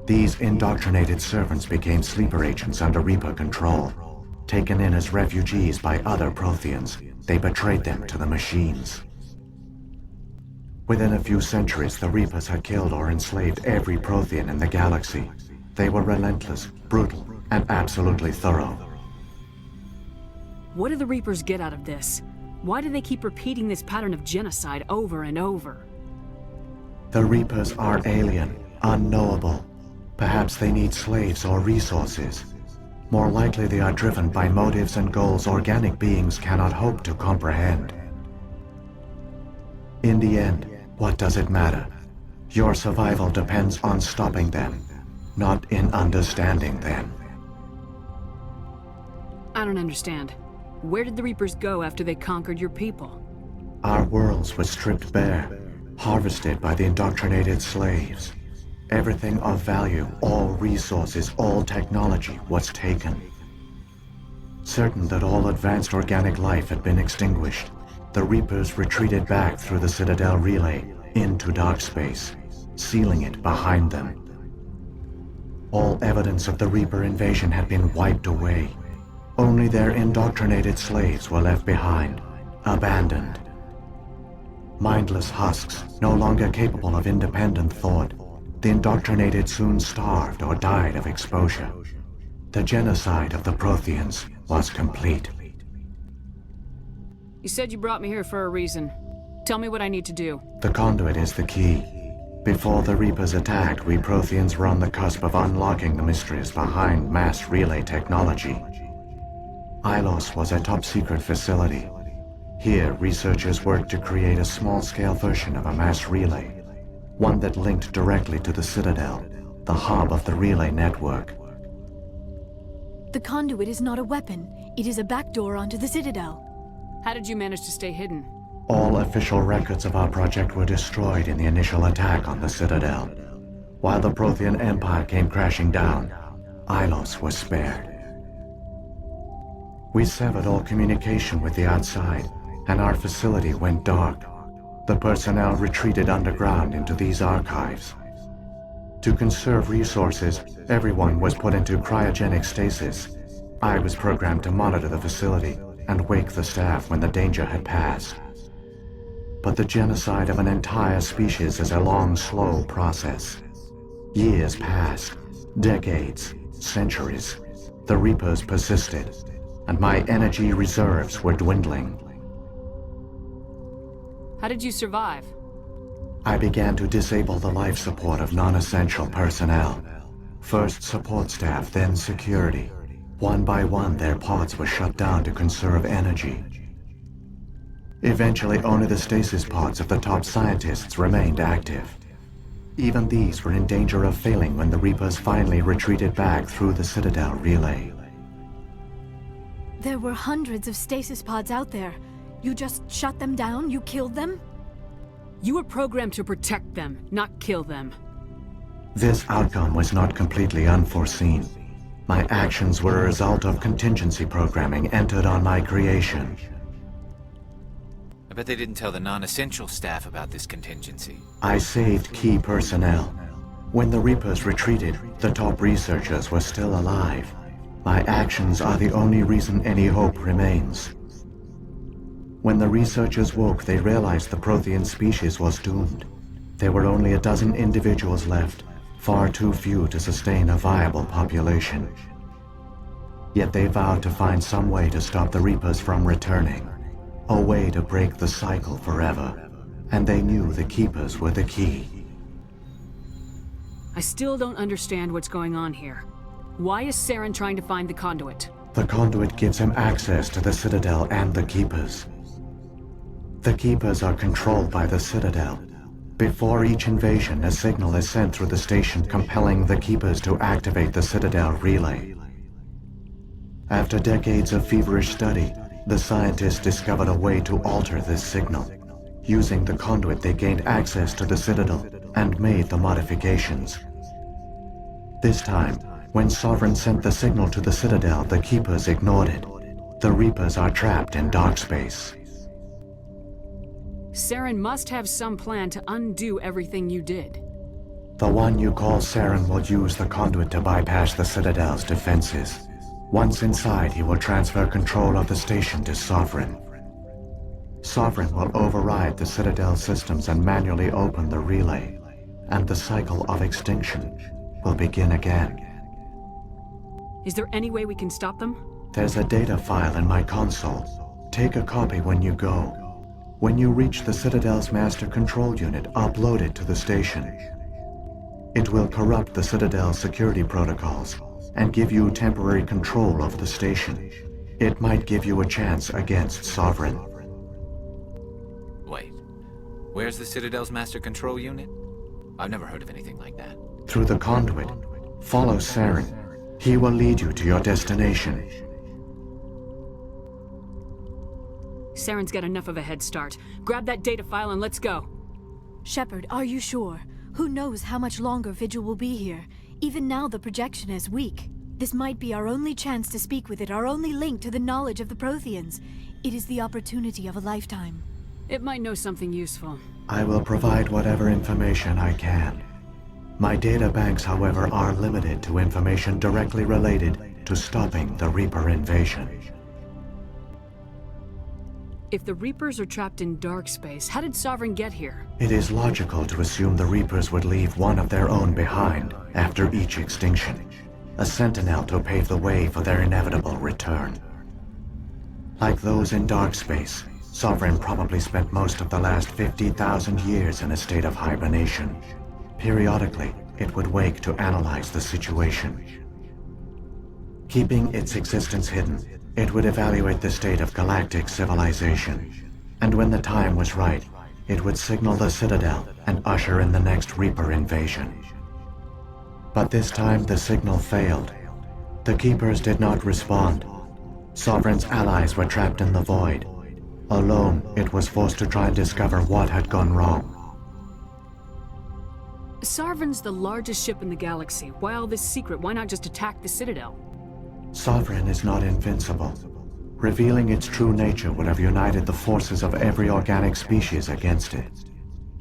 These indoctrinated servants became sleeper agents under Reaper control. Taken in as refugees by other Protheans, they betrayed them to the machines. Within a few centuries, the Reapers had killed or enslaved every Prothean in the galaxy. They were relentless, brutal, and absolutely thorough. What do the Reapers get out of this? Why do they keep repeating this pattern of genocide over and over? The Reapers are alien, unknowable. Perhaps they need slaves or resources. More likely they are driven by motives and goals organic beings cannot hope to comprehend. In the end, what does it matter? Your survival depends on stopping them, not in understanding them. I don't understand. Where did the Reapers go after they conquered your people? Our worlds were stripped bare, harvested by the indoctrinated slaves. Everything of value, all resources, all technology was taken. Certain that all advanced organic life had been extinguished, the Reapers retreated back through the Citadel relay into dark space, sealing it behind them. All evidence of the Reaper invasion had been wiped away. Only their indoctrinated slaves were left behind, abandoned. Mindless husks, no longer capable of independent thought, the indoctrinated soon starved or died of exposure. The genocide of the Protheans was complete. You said you brought me here for a reason. Tell me what I need to do. The Conduit is the key. Before the Reapers attacked, we Protheans were on the cusp of unlocking the mysteries behind mass relay technology. Ilos was a top-secret facility. Here, researchers worked to create a small-scale version of a mass relay, one that linked directly to the Citadel, the hub of the relay network. The Conduit is not a weapon. It is a backdoor onto the Citadel. How did you manage to stay hidden? All official records of our project were destroyed in the initial attack on the Citadel. While the Prothean Empire came crashing down, Ilos was spared. We severed all communication with the outside, and our facility went dark. The personnel retreated underground into these archives. To conserve resources, everyone was put into cryogenic stasis. I was programmed to monitor the facility and wake the staff when the danger had passed. But the genocide of an entire species is a long, slow process. Years passed, decades, centuries. The Reapers persisted, and my energy reserves were dwindling. How did you survive? I began to disable the life support of non-essential personnel. First support staff, then security. One by one, their pods were shut down to conserve energy. Eventually, only the stasis pods of the top scientists remained active. Even these were in danger of failing when the Reapers finally retreated back through the Citadel relay. There were hundreds of stasis pods out there. You just shut them down? You killed them? You were programmed to protect them, not kill them. This outcome was not completely unforeseen. My actions were a result of contingency programming entered on my creation. I bet they didn't tell the non-essential staff about this contingency. I saved key personnel. When the Reapers retreated, the top researchers were still alive. My actions are the only reason any hope remains. When the researchers woke, they realized the Prothean species was doomed. There were only a dozen individuals left, far too few to sustain a viable population. Yet they vowed to find some way to stop the Reapers from returning. A way to break the cycle forever. And they knew the Keepers were the key. I still don't understand what's going on here. Why is Saren trying to find the Conduit? The Conduit gives him access to the Citadel and the Keepers. The Keepers are controlled by the Citadel. Before each invasion, a signal is sent through the station compelling the Keepers to activate the Citadel relay. After decades of feverish study, the scientists discovered a way to alter this signal. Using the Conduit, they gained access to the Citadel and made the modifications. This time, when Sovereign sent the signal to the Citadel, the Keepers ignored it. The Reapers are trapped in dark space. Saren must have some plan to undo everything you did. The one you call Saren will use the Conduit to bypass the Citadel's defenses. Once inside, he will transfer control of the station to Sovereign. Sovereign will override the Citadel systems and manually open the relay, and the cycle of extinction will begin again. Is there any way we can stop them? There's a data file in my console. Take a copy when you go. When you reach the Citadel's master control unit, upload it to the station. It will corrupt the Citadel's security protocols and give you temporary control over the station. It might give you a chance against Sovereign. Wait, where's the Citadel's master control unit? I've never heard of anything like that. Through the Conduit, follow Saren. He will lead you to your destination. Saren's got enough of a head start. Grab that data file and let's go. Shepard, are you sure? Who knows how much longer Vigil will be here? Even now the projection is weak. This might be our only chance to speak with it, our only link to the knowledge of the Protheans. It is the opportunity of a lifetime. It might know something useful. I will provide whatever information I can. My data banks, however, are limited to information directly related to stopping the Reaper invasion. If the Reapers are trapped in dark space, how did Sovereign get here? It is logical to assume the Reapers would leave one of their own behind after each extinction. A sentinel to pave the way for their inevitable return. Like those in dark space, Sovereign probably spent most of the last 50,000 years in a state of hibernation. Periodically, it would wake to analyze the situation. Keeping its existence hidden, it would evaluate the state of galactic civilization. And when the time was right, it would signal the Citadel and usher in the next Reaper invasion. But this time the signal failed. The Keepers did not respond. Sovereign's allies were trapped in the void. Alone, it was forced to try and discover what had gone wrong. Sovereign's the largest ship in the galaxy. Why all this secret? Why not just attack the Citadel? Sovereign is not invincible. Revealing its true nature would have united the forces of every organic species against it.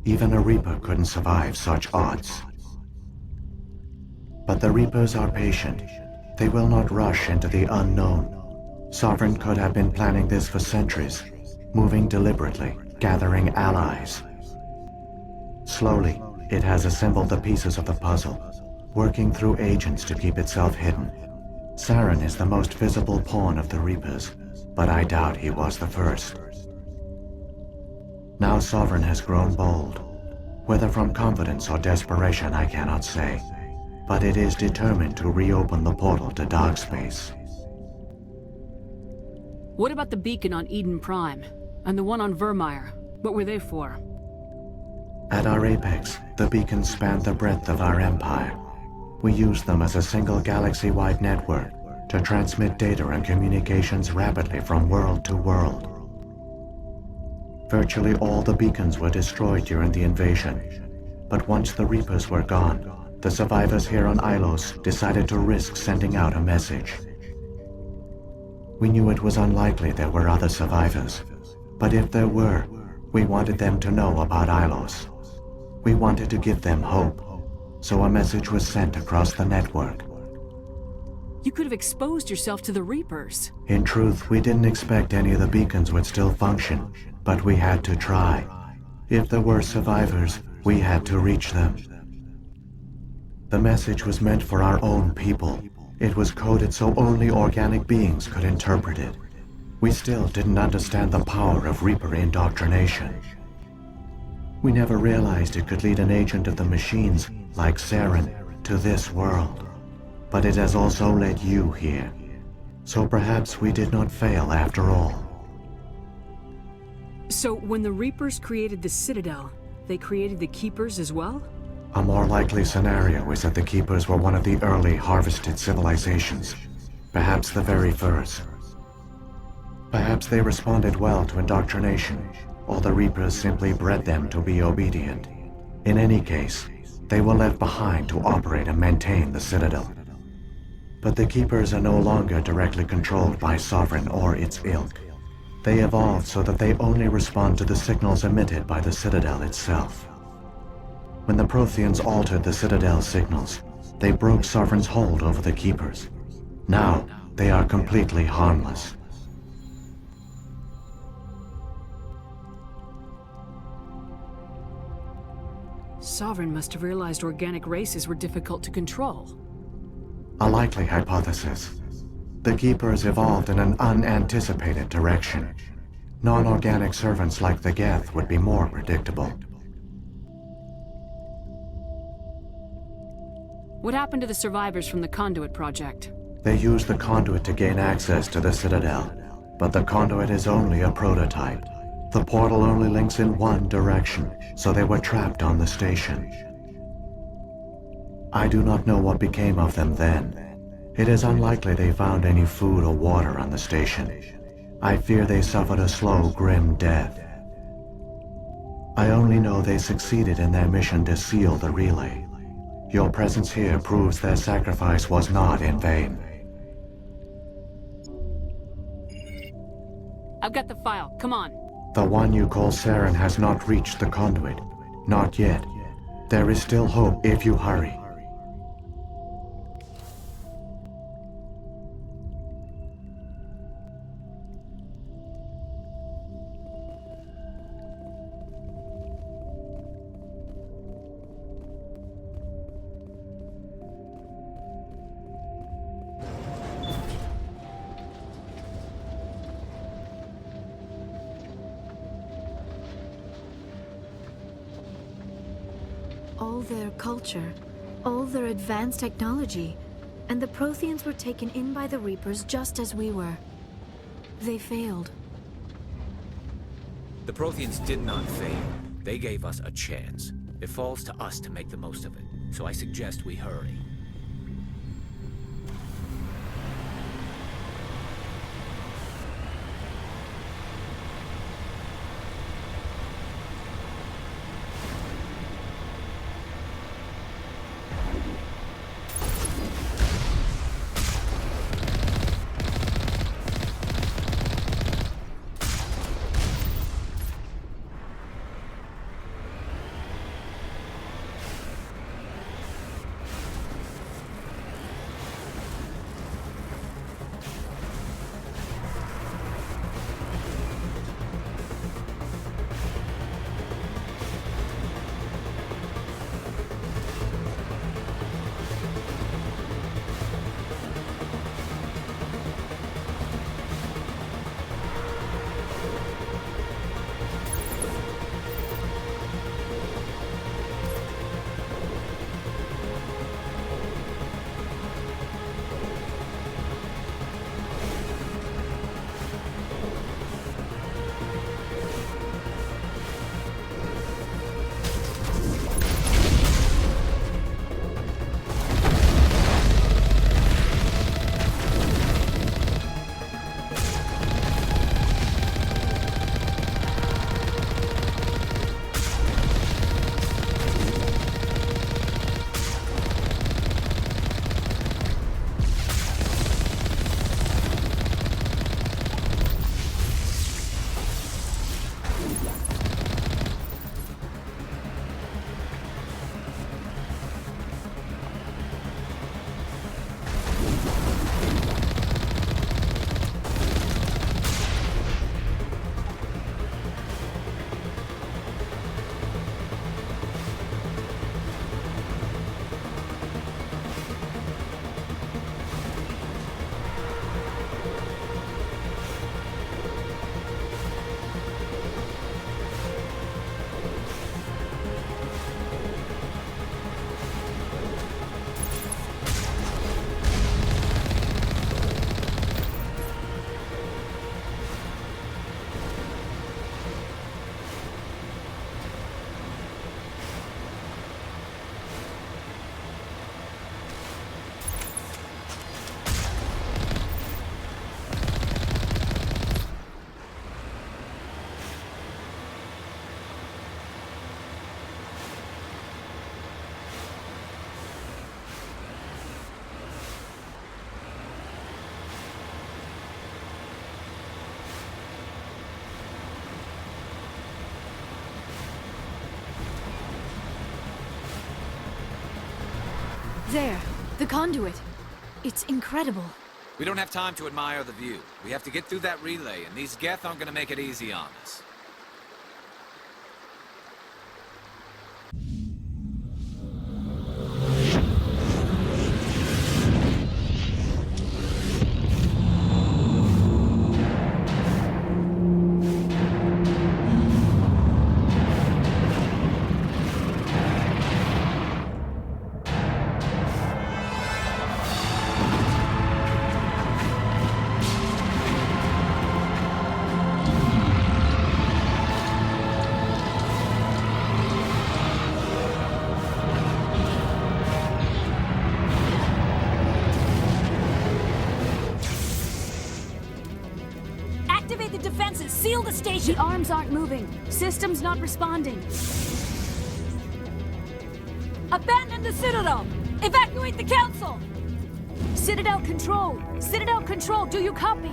Even a Reaper couldn't survive such odds. But the Reapers are patient. They will not rush into the unknown. Sovereign could have been planning this for centuries, moving deliberately, gathering allies. Slowly, it has assembled the pieces of the puzzle, working through agents to keep itself hidden. Saren is the most visible pawn of the Reapers, but I doubt he was the first. Now Sovereign has grown bold. Whether from confidence or desperation, I cannot say. But it is determined to reopen the portal to dark space. What about the beacon on Eden Prime? And the one on Vermeer? What were they for? At our apex, the beacons spanned the breadth of our empire. We used them as a single galaxy-wide network to transmit data and communications rapidly from world to world. Virtually all the beacons were destroyed during the invasion, but once the Reapers were gone, the survivors here on Ilos decided to risk sending out a message. We knew it was unlikely there were other survivors, but if there were, we wanted them to know about Ilos. We wanted to give them hope, so a message was sent across the network. You could have exposed yourself to the Reapers. In truth, we didn't expect any of the beacons would still function, but we had to try. If there were survivors, we had to reach them. The message was meant for our own people. It was coded so only organic beings could interpret it. We still didn't understand the power of Reaper indoctrination. We never realized it could lead an agent of the machines, like Saren, to this world. But it has also led you here. So perhaps we did not fail after all. So when the Reapers created the Citadel, they created the Keepers as well? A more likely scenario is that the Keepers were one of the early harvested civilizations, perhaps the very first. Perhaps they responded well to indoctrination, or the Reapers simply bred them to be obedient. In any case, they were left behind to operate and maintain the Citadel. But the Keepers are no longer directly controlled by Sovereign or its ilk. They evolved so that they only respond to the signals emitted by the Citadel itself. When the Protheans altered the Citadel's signals, they broke Sovereign's hold over the Keepers. Now, they are completely harmless. Sovereign must have realized organic races were difficult to control. A likely hypothesis. The Keepers evolved in an unanticipated direction. Non-organic servants like the Geth would be more predictable. What happened to the survivors from the Conduit project? They used the Conduit to gain access to the Citadel, but the Conduit is only a prototype. The portal only links in one direction, so they were trapped on the station. I do not know what became of them then. It is unlikely they found any food or water on the station. I fear they suffered a slow, grim death. I only know they succeeded in their mission to seal the relay. Your presence here proves their sacrifice was not in vain. I've got the file. Come on. The one you call Saren has not reached the Conduit. Not yet. There is still hope if you hurry. All their culture, all their advanced technology, and the Protheans were taken in by the Reapers just as we were. They failed. The Protheans did not fail. They gave us a chance. It falls to us to make the most of it, so I suggest we hurry. There, the conduit. It's incredible. We don't have time to admire the view. We have to get through that relay, and these Geth aren't gonna make it easy on us. Activate the defenses! Seal the station! The arms aren't moving. System's not responding. Abandon the Citadel! Evacuate the Council! Citadel Control! Citadel Control, do you copy?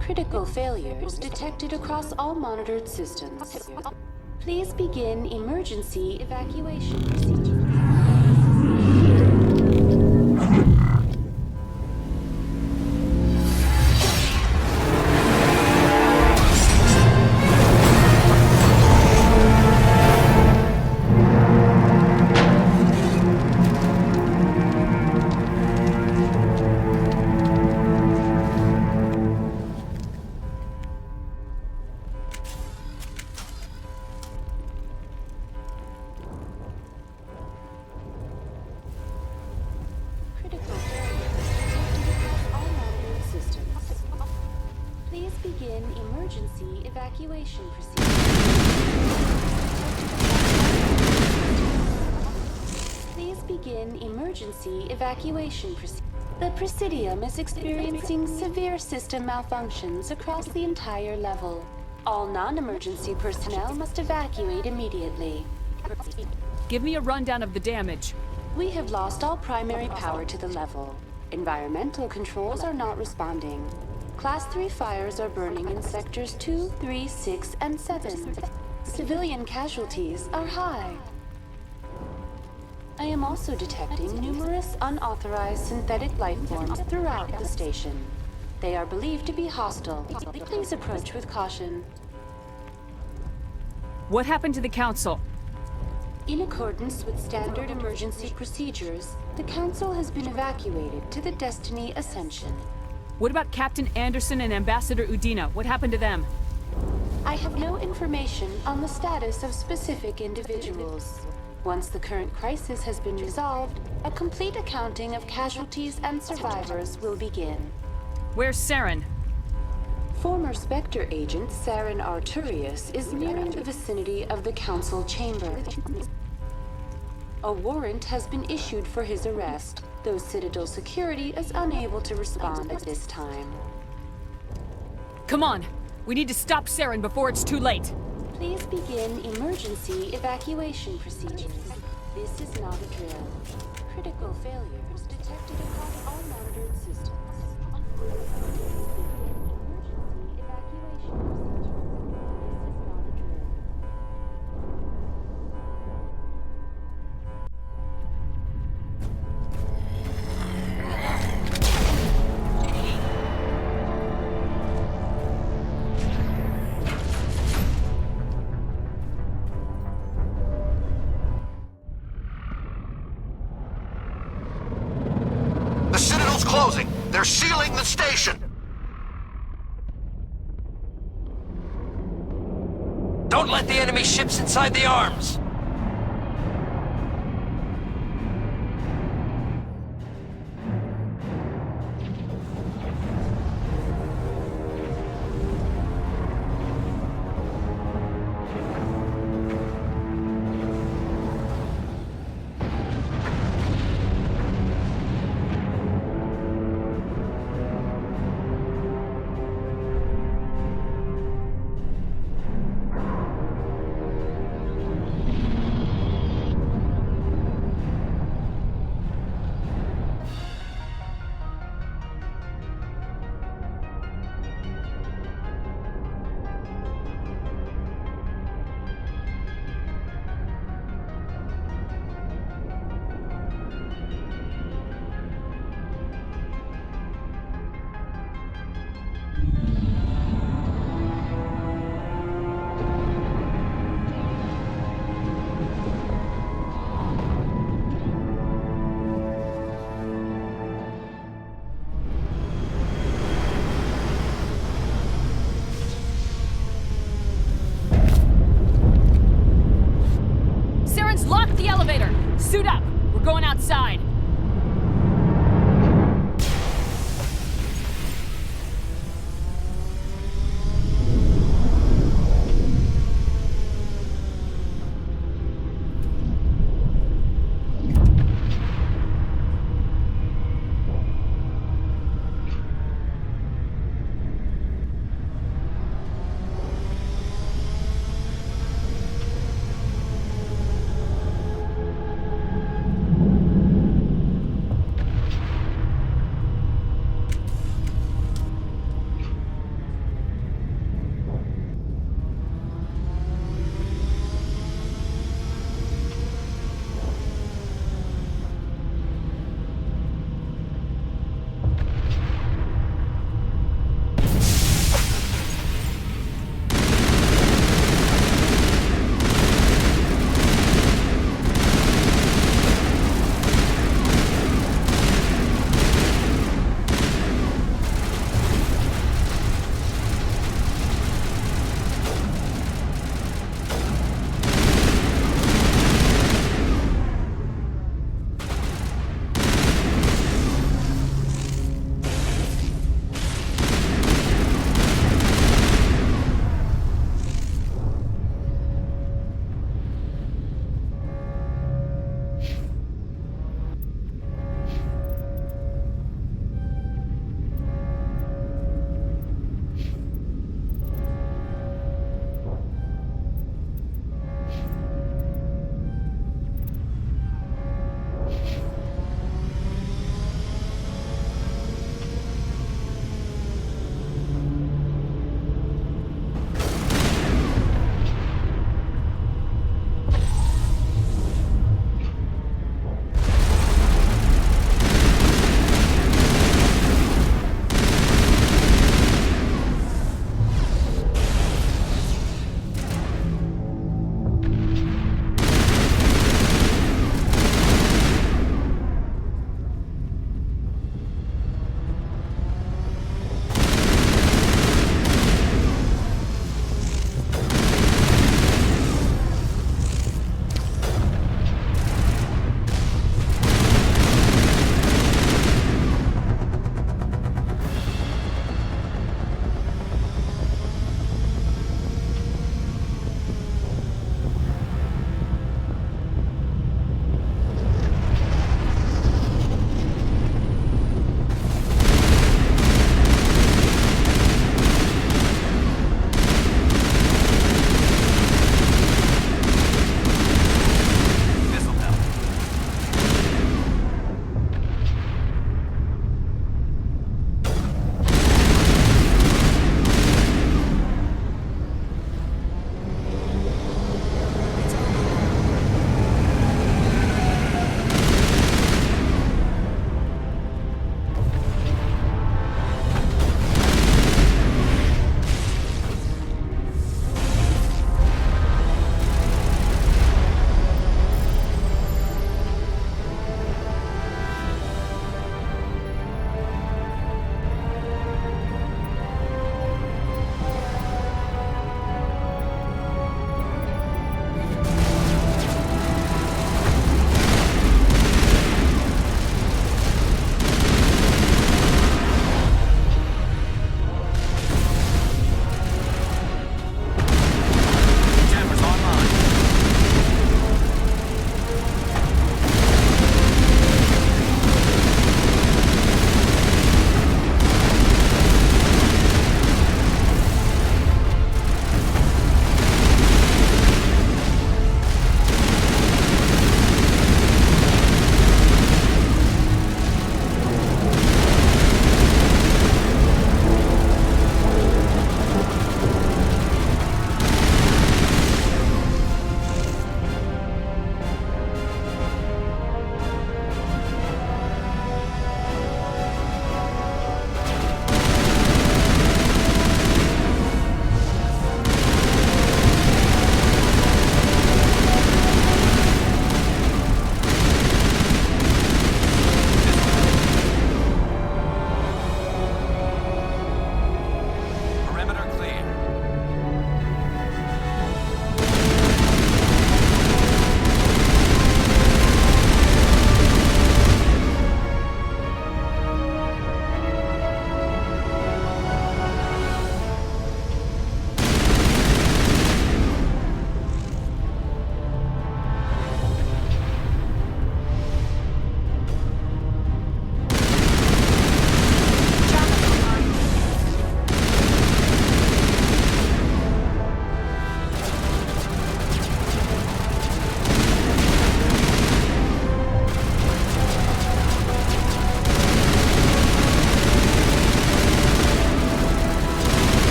Critical failures detected across all monitored systems. Please begin emergency evacuation procedure. Evacuation procedure. Please begin emergency evacuation procedure. The Presidium is experiencing severe system malfunctions across the entire level. All non-emergency personnel must evacuate immediately. Give me a rundown of the damage. We have lost all primary power to the level. Environmental controls are not responding. Class 3 fires are burning in sectors 2, 3, 6, and 7. Civilian casualties are high. I am also detecting numerous unauthorized synthetic life forms throughout the station. They are believed to be hostile. Please approach with caution. What happened to the Council? In accordance with standard emergency procedures, the Council has been evacuated to the Destiny Ascension. What about Captain Anderson and Ambassador Udina? What happened to them? I have no information on the status of specific individuals. Once the current crisis has been resolved, a complete accounting of casualties and survivors will begin. Where's Saren? Former Spectre agent Saren Arturius is nearing the vicinity of the Council chamber. A warrant has been issued for his arrest, though Citadel security is unable to respond at this time. Come on! We need to stop Saren before it's too late! Please begin emergency evacuation procedures. This is not a drill. Critical failures detected across all monitored systems. Closing. They're sealing the station. Don't let the enemy ships inside the arms. lock the elevator! Suit up! We're going outside!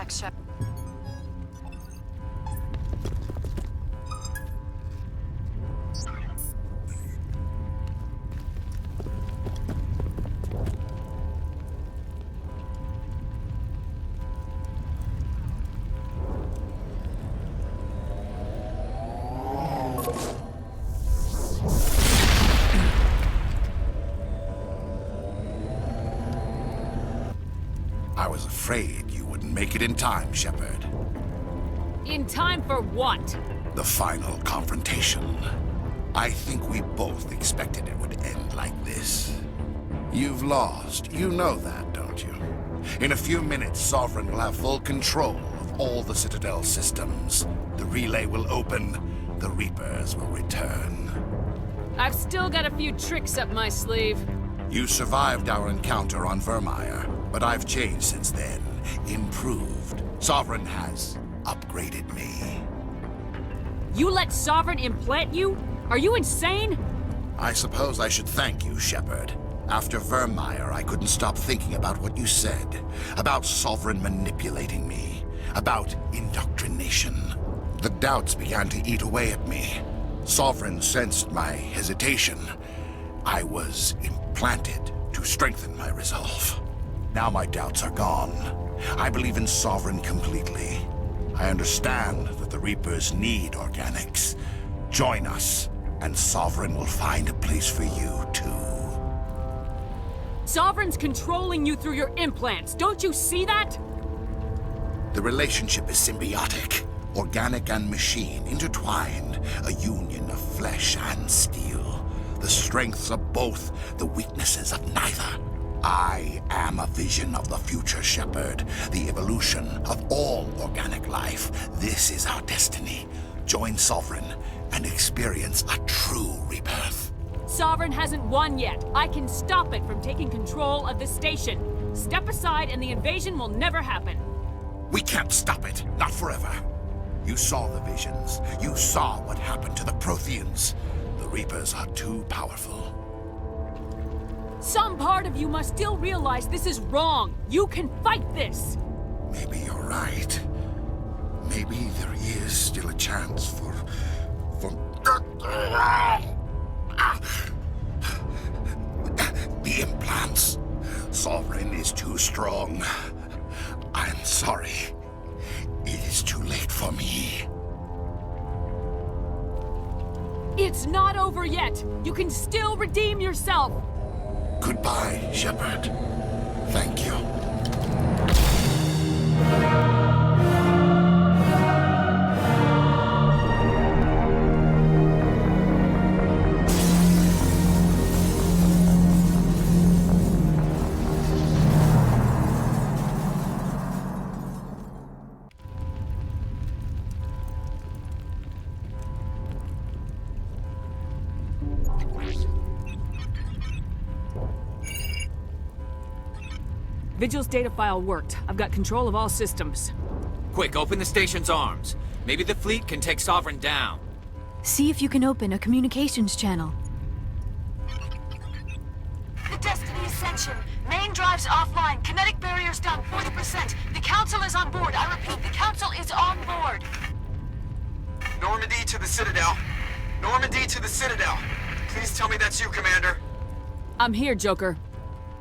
Thanks, Shep. I was afraid you wouldn't make it in time, Shepard. In time for what? The final confrontation. I think we both expected it would end like this. You've lost. You know that, don't you? In a few minutes, Sovereign will have full control of all the Citadel systems. The relay will open. The Reapers will return. I've still got a few tricks up my sleeve. You survived our encounter on Vermeer, but I've changed since then. Improved. Sovereign has upgraded me. You let Sovereign implant you? Are you insane? I suppose I should thank you, Shepard. After Vermeer, I couldn't stop thinking about what you said. About Sovereign manipulating me. About indoctrination. The doubts began to eat away at me. Sovereign sensed my hesitation. I was implanted to strengthen my resolve. Now my doubts are gone. I believe in Sovereign completely. I understand that the Reapers need organics. Join us, and Sovereign will find a place for you, too. Sovereign's controlling you through your implants. Don't you see that? The relationship is symbiotic. Organic and machine, intertwined. A union of flesh and steel. The strengths of both, the weaknesses of neither. I am a vision of the future, Shepard. The evolution of all organic life. This is our destiny. Join Sovereign and experience a true rebirth. Sovereign hasn't won yet. I can stop it from taking control of the station. Step aside and the invasion will never happen. We can't stop it. Not forever. You saw the visions. You saw what happened to the Protheans. The Reapers are too powerful. Some part of you must still realize this is wrong. You can fight this. Maybe you're right. Maybe there is still a chance for... The implants. Sovereign is too strong. I'm sorry. It is too late for me. It's not over yet. You can still redeem yourself. Goodbye, Shepard. Thank you. Vigil's data file worked. I've got control of all systems. Quick, open the station's arms. Maybe the fleet can take Sovereign down. See if you can open a communications channel. The Destiny Ascension. Main drives offline. Kinetic barriers down 40%. The Council is on board. I repeat, the Council is on board. Normandy to the Citadel. Normandy to the Citadel. Please tell me that's you, Commander. I'm here, Joker.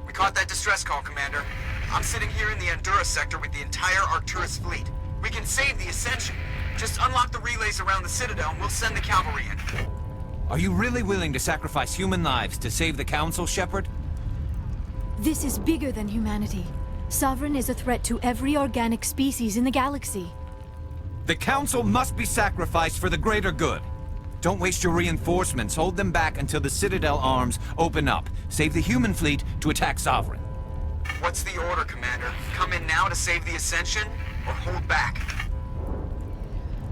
We caught that distress call, Commander. I'm sitting here in the Endura sector with the entire Arcturus fleet. We can save the Ascension. Just unlock the relays around the Citadel and we'll send the cavalry in. Are you really willing to sacrifice human lives to save the Council, Shepard? This is bigger than humanity. Sovereign is a threat to every organic species in the galaxy. The Council must be sacrificed for the greater good. Don't waste your reinforcements. Hold them back until the Citadel arms open up. Save the human fleet to attack Sovereign. What's the order, Commander? Come in now to save the Ascension, or hold back?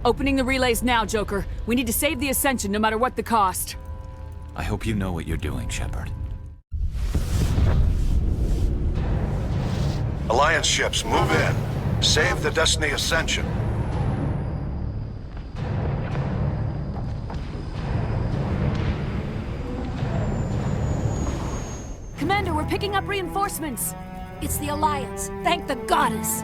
Opening the relays now, Joker. We need to save the Ascension no matter what the cost. I hope you know what you're doing, Shepard. Alliance ships, move in. Save the Destiny Ascension. Commander, we're picking up reinforcements. It's the Alliance. Thank the goddess.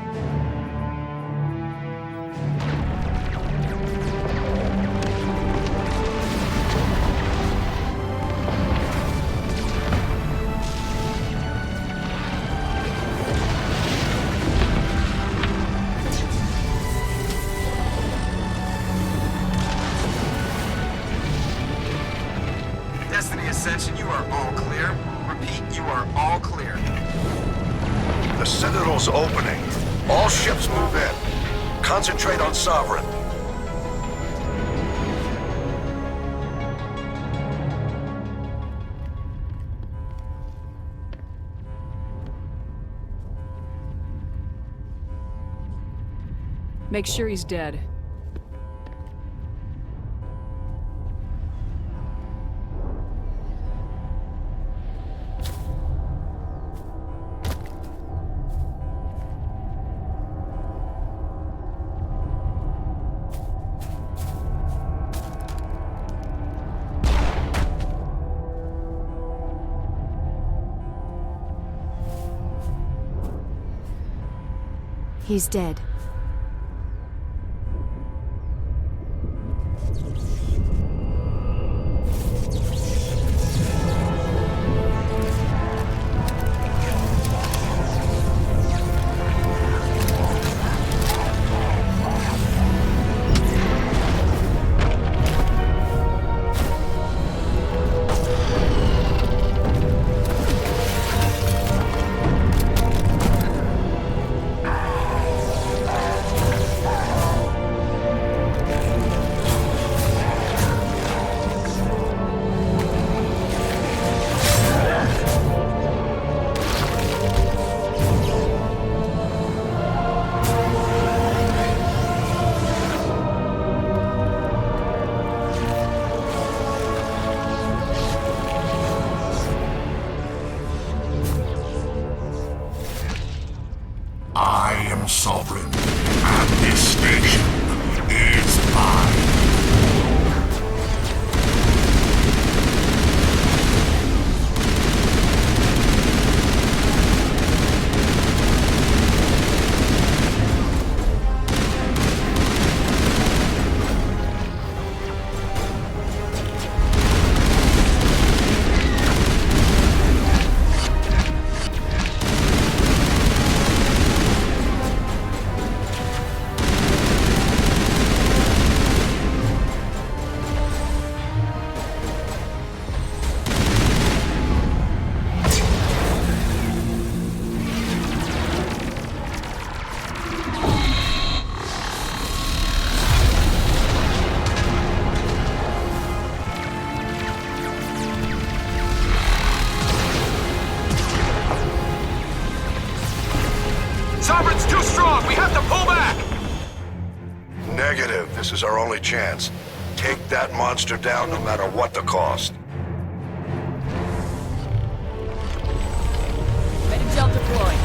Ascension, you are all clear. Repeat, you are all clear. The Citadel's opening. All ships move in. Concentrate on Sovereign. Make sure he's dead. He's dead. Sovereign, and this station is mine. Sovereign's too strong! We have to pull back! Negative. This is our only chance. Take that monster down no matter what the cost. Ready, deploy.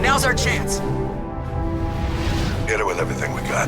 Now's our chance. Hit it with everything we got.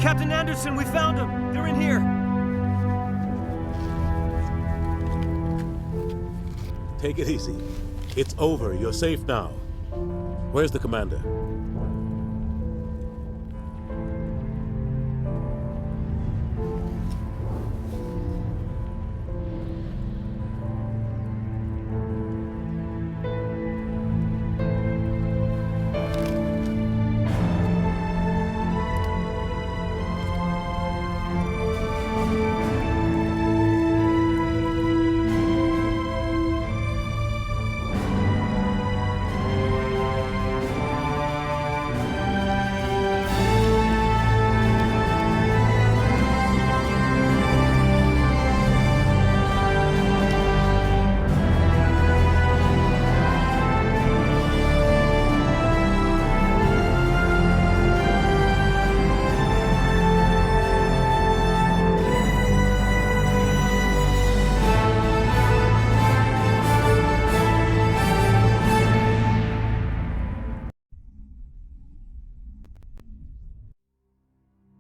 Captain Anderson, we found them! They're in here! Take it easy. It's over. You're safe now. Where's the commander?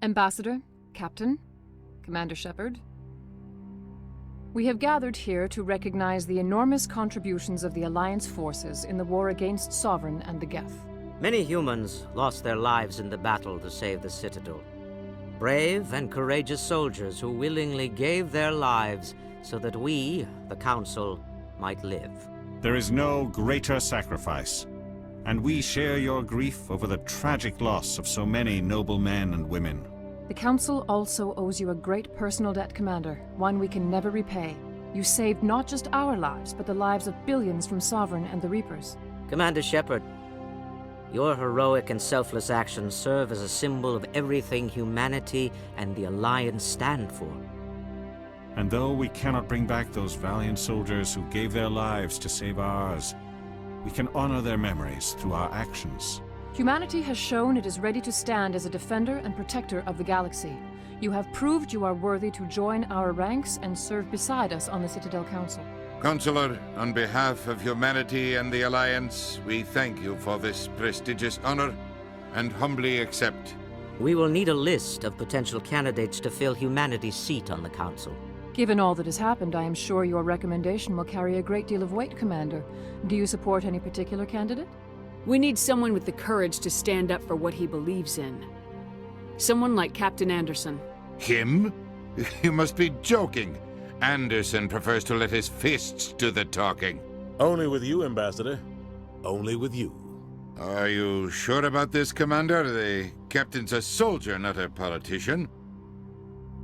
Ambassador, Captain, Commander Shepard. We have gathered here to recognize the enormous contributions of the Alliance forces in the war against Sovereign and the Geth. Many humans lost their lives in the battle to save the Citadel. Brave and courageous soldiers who willingly gave their lives so that we, the Council, might live. There is no greater sacrifice, and we share your grief over the tragic loss of so many noble men and women. The Council also owes you a great personal debt, Commander, one we can never repay. You saved not just our lives, but the lives of billions from Sovereign and the Reapers. Commander Shepard, your heroic and selfless actions serve as a symbol of everything humanity and the Alliance stand for. And though we cannot bring back those valiant soldiers who gave their lives to save ours, we can honor their memories through our actions. Humanity has shown it is ready to stand as a defender and protector of the galaxy. You have proved you are worthy to join our ranks and serve beside us on the Citadel Council. Councilor, on behalf of humanity and the Alliance, we thank you for this prestigious honor and humbly accept. We will need a list of potential candidates to fill humanity's seat on the Council. Given all that has happened, I am sure your recommendation will carry a great deal of weight, Commander. Do you support any particular candidate? We need someone with the courage to stand up for what he believes in. Someone like Captain Anderson. Him? You must be joking. Anderson prefers to let his fists do the talking. Only with you, Ambassador. Only with you. Are you sure about this, Commander? The captain's a soldier, not a politician.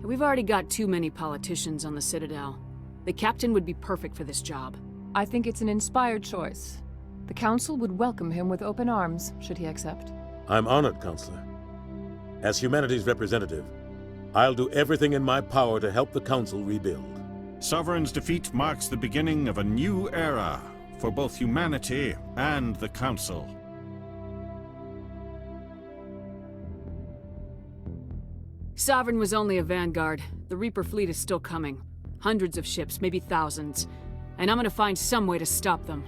We've already got too many politicians on the Citadel. The captain would be perfect for this job. I think it's an inspired choice. The Council would welcome him with open arms, should he accept. I'm honored, Counselor. As humanity's representative, I'll do everything in my power to help the Council rebuild. Sovereign's defeat marks the beginning of a new era for both humanity and the Council. Sovereign was only a vanguard. The Reaper fleet is still coming. Hundreds of ships, maybe thousands. And I'm gonna find some way to stop them.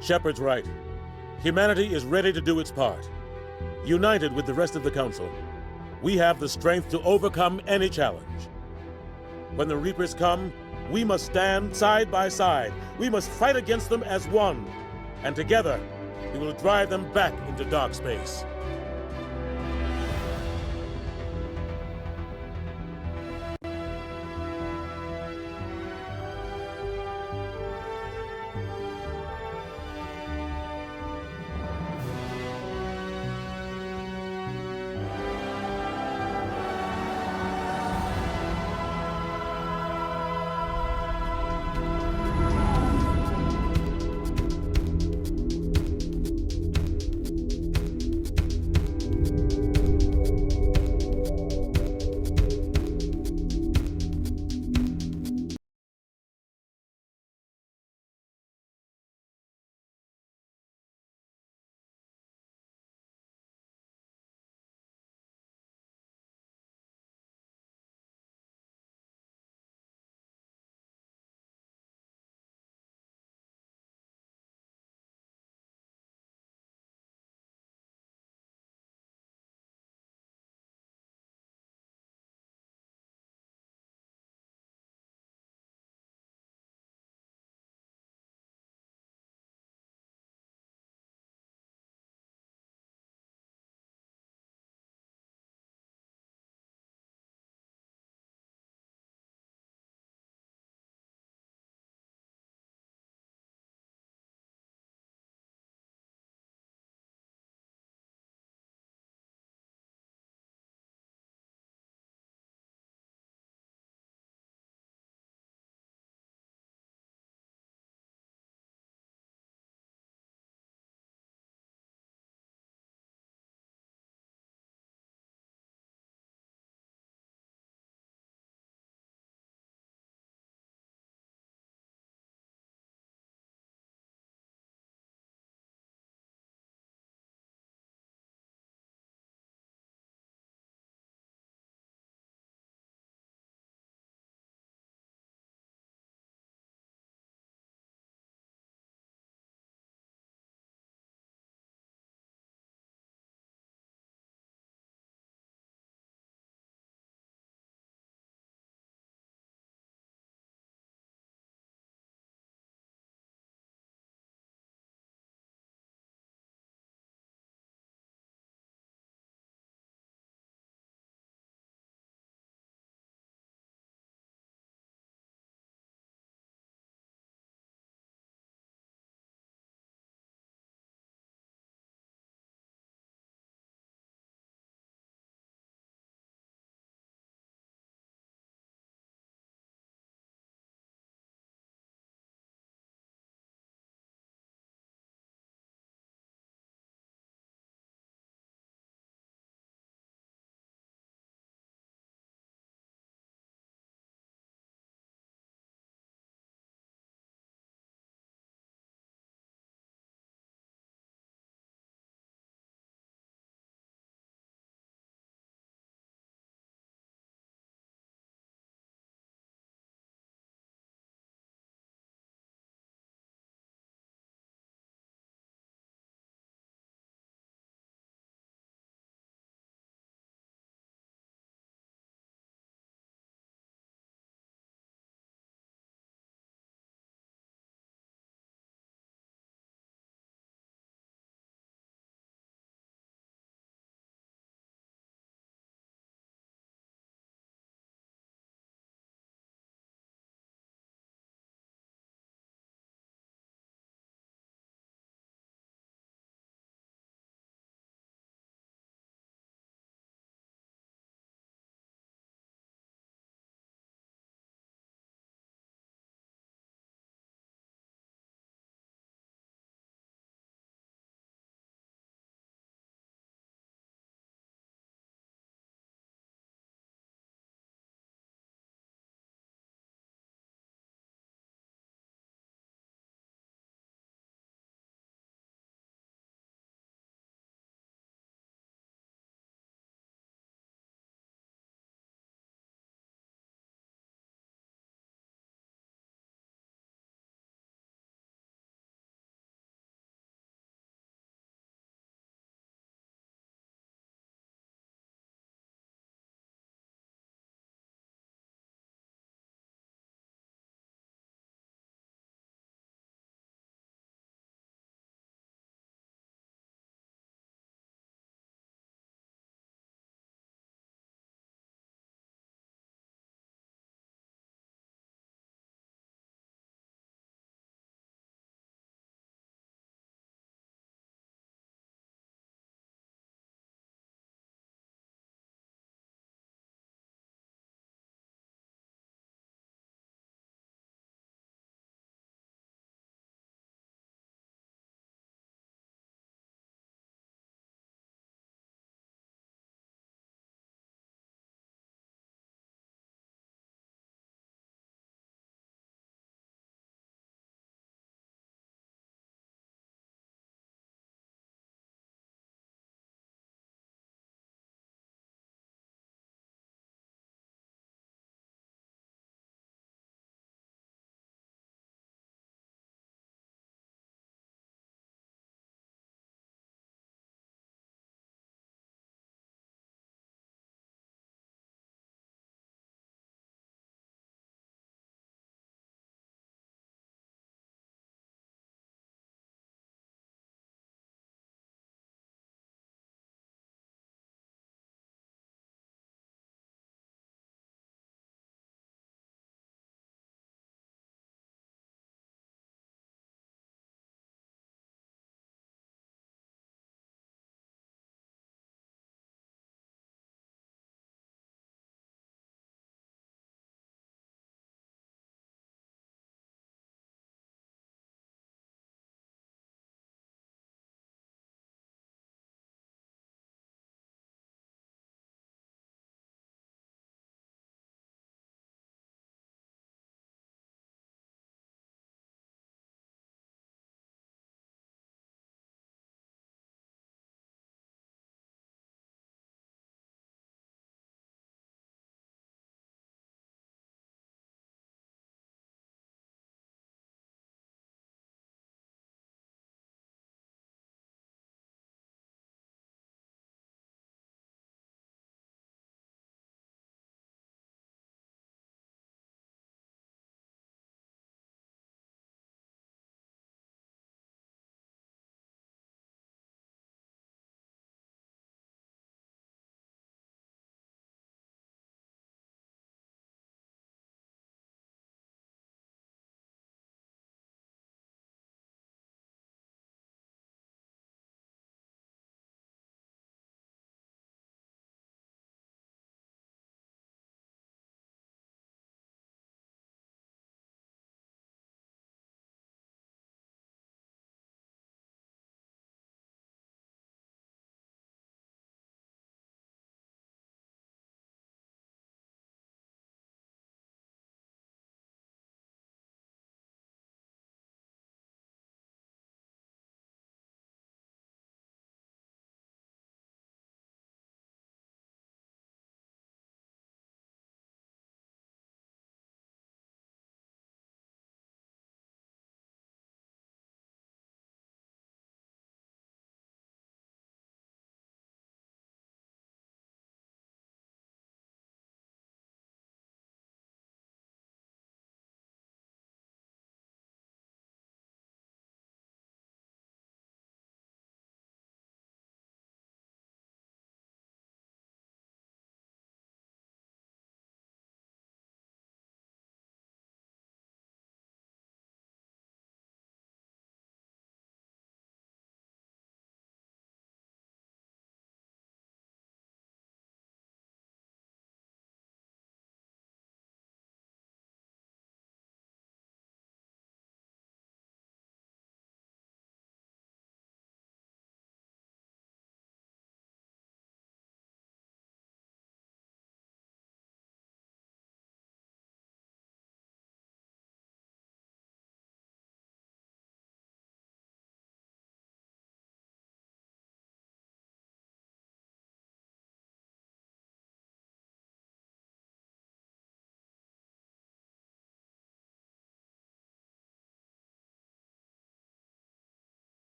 Shepard's right. Humanity is ready to do its part. United with the rest of the Council, we have the strength to overcome any challenge. When the Reapers come, we must stand side by side. We must fight against them as one. And together, we will drive them back into dark space.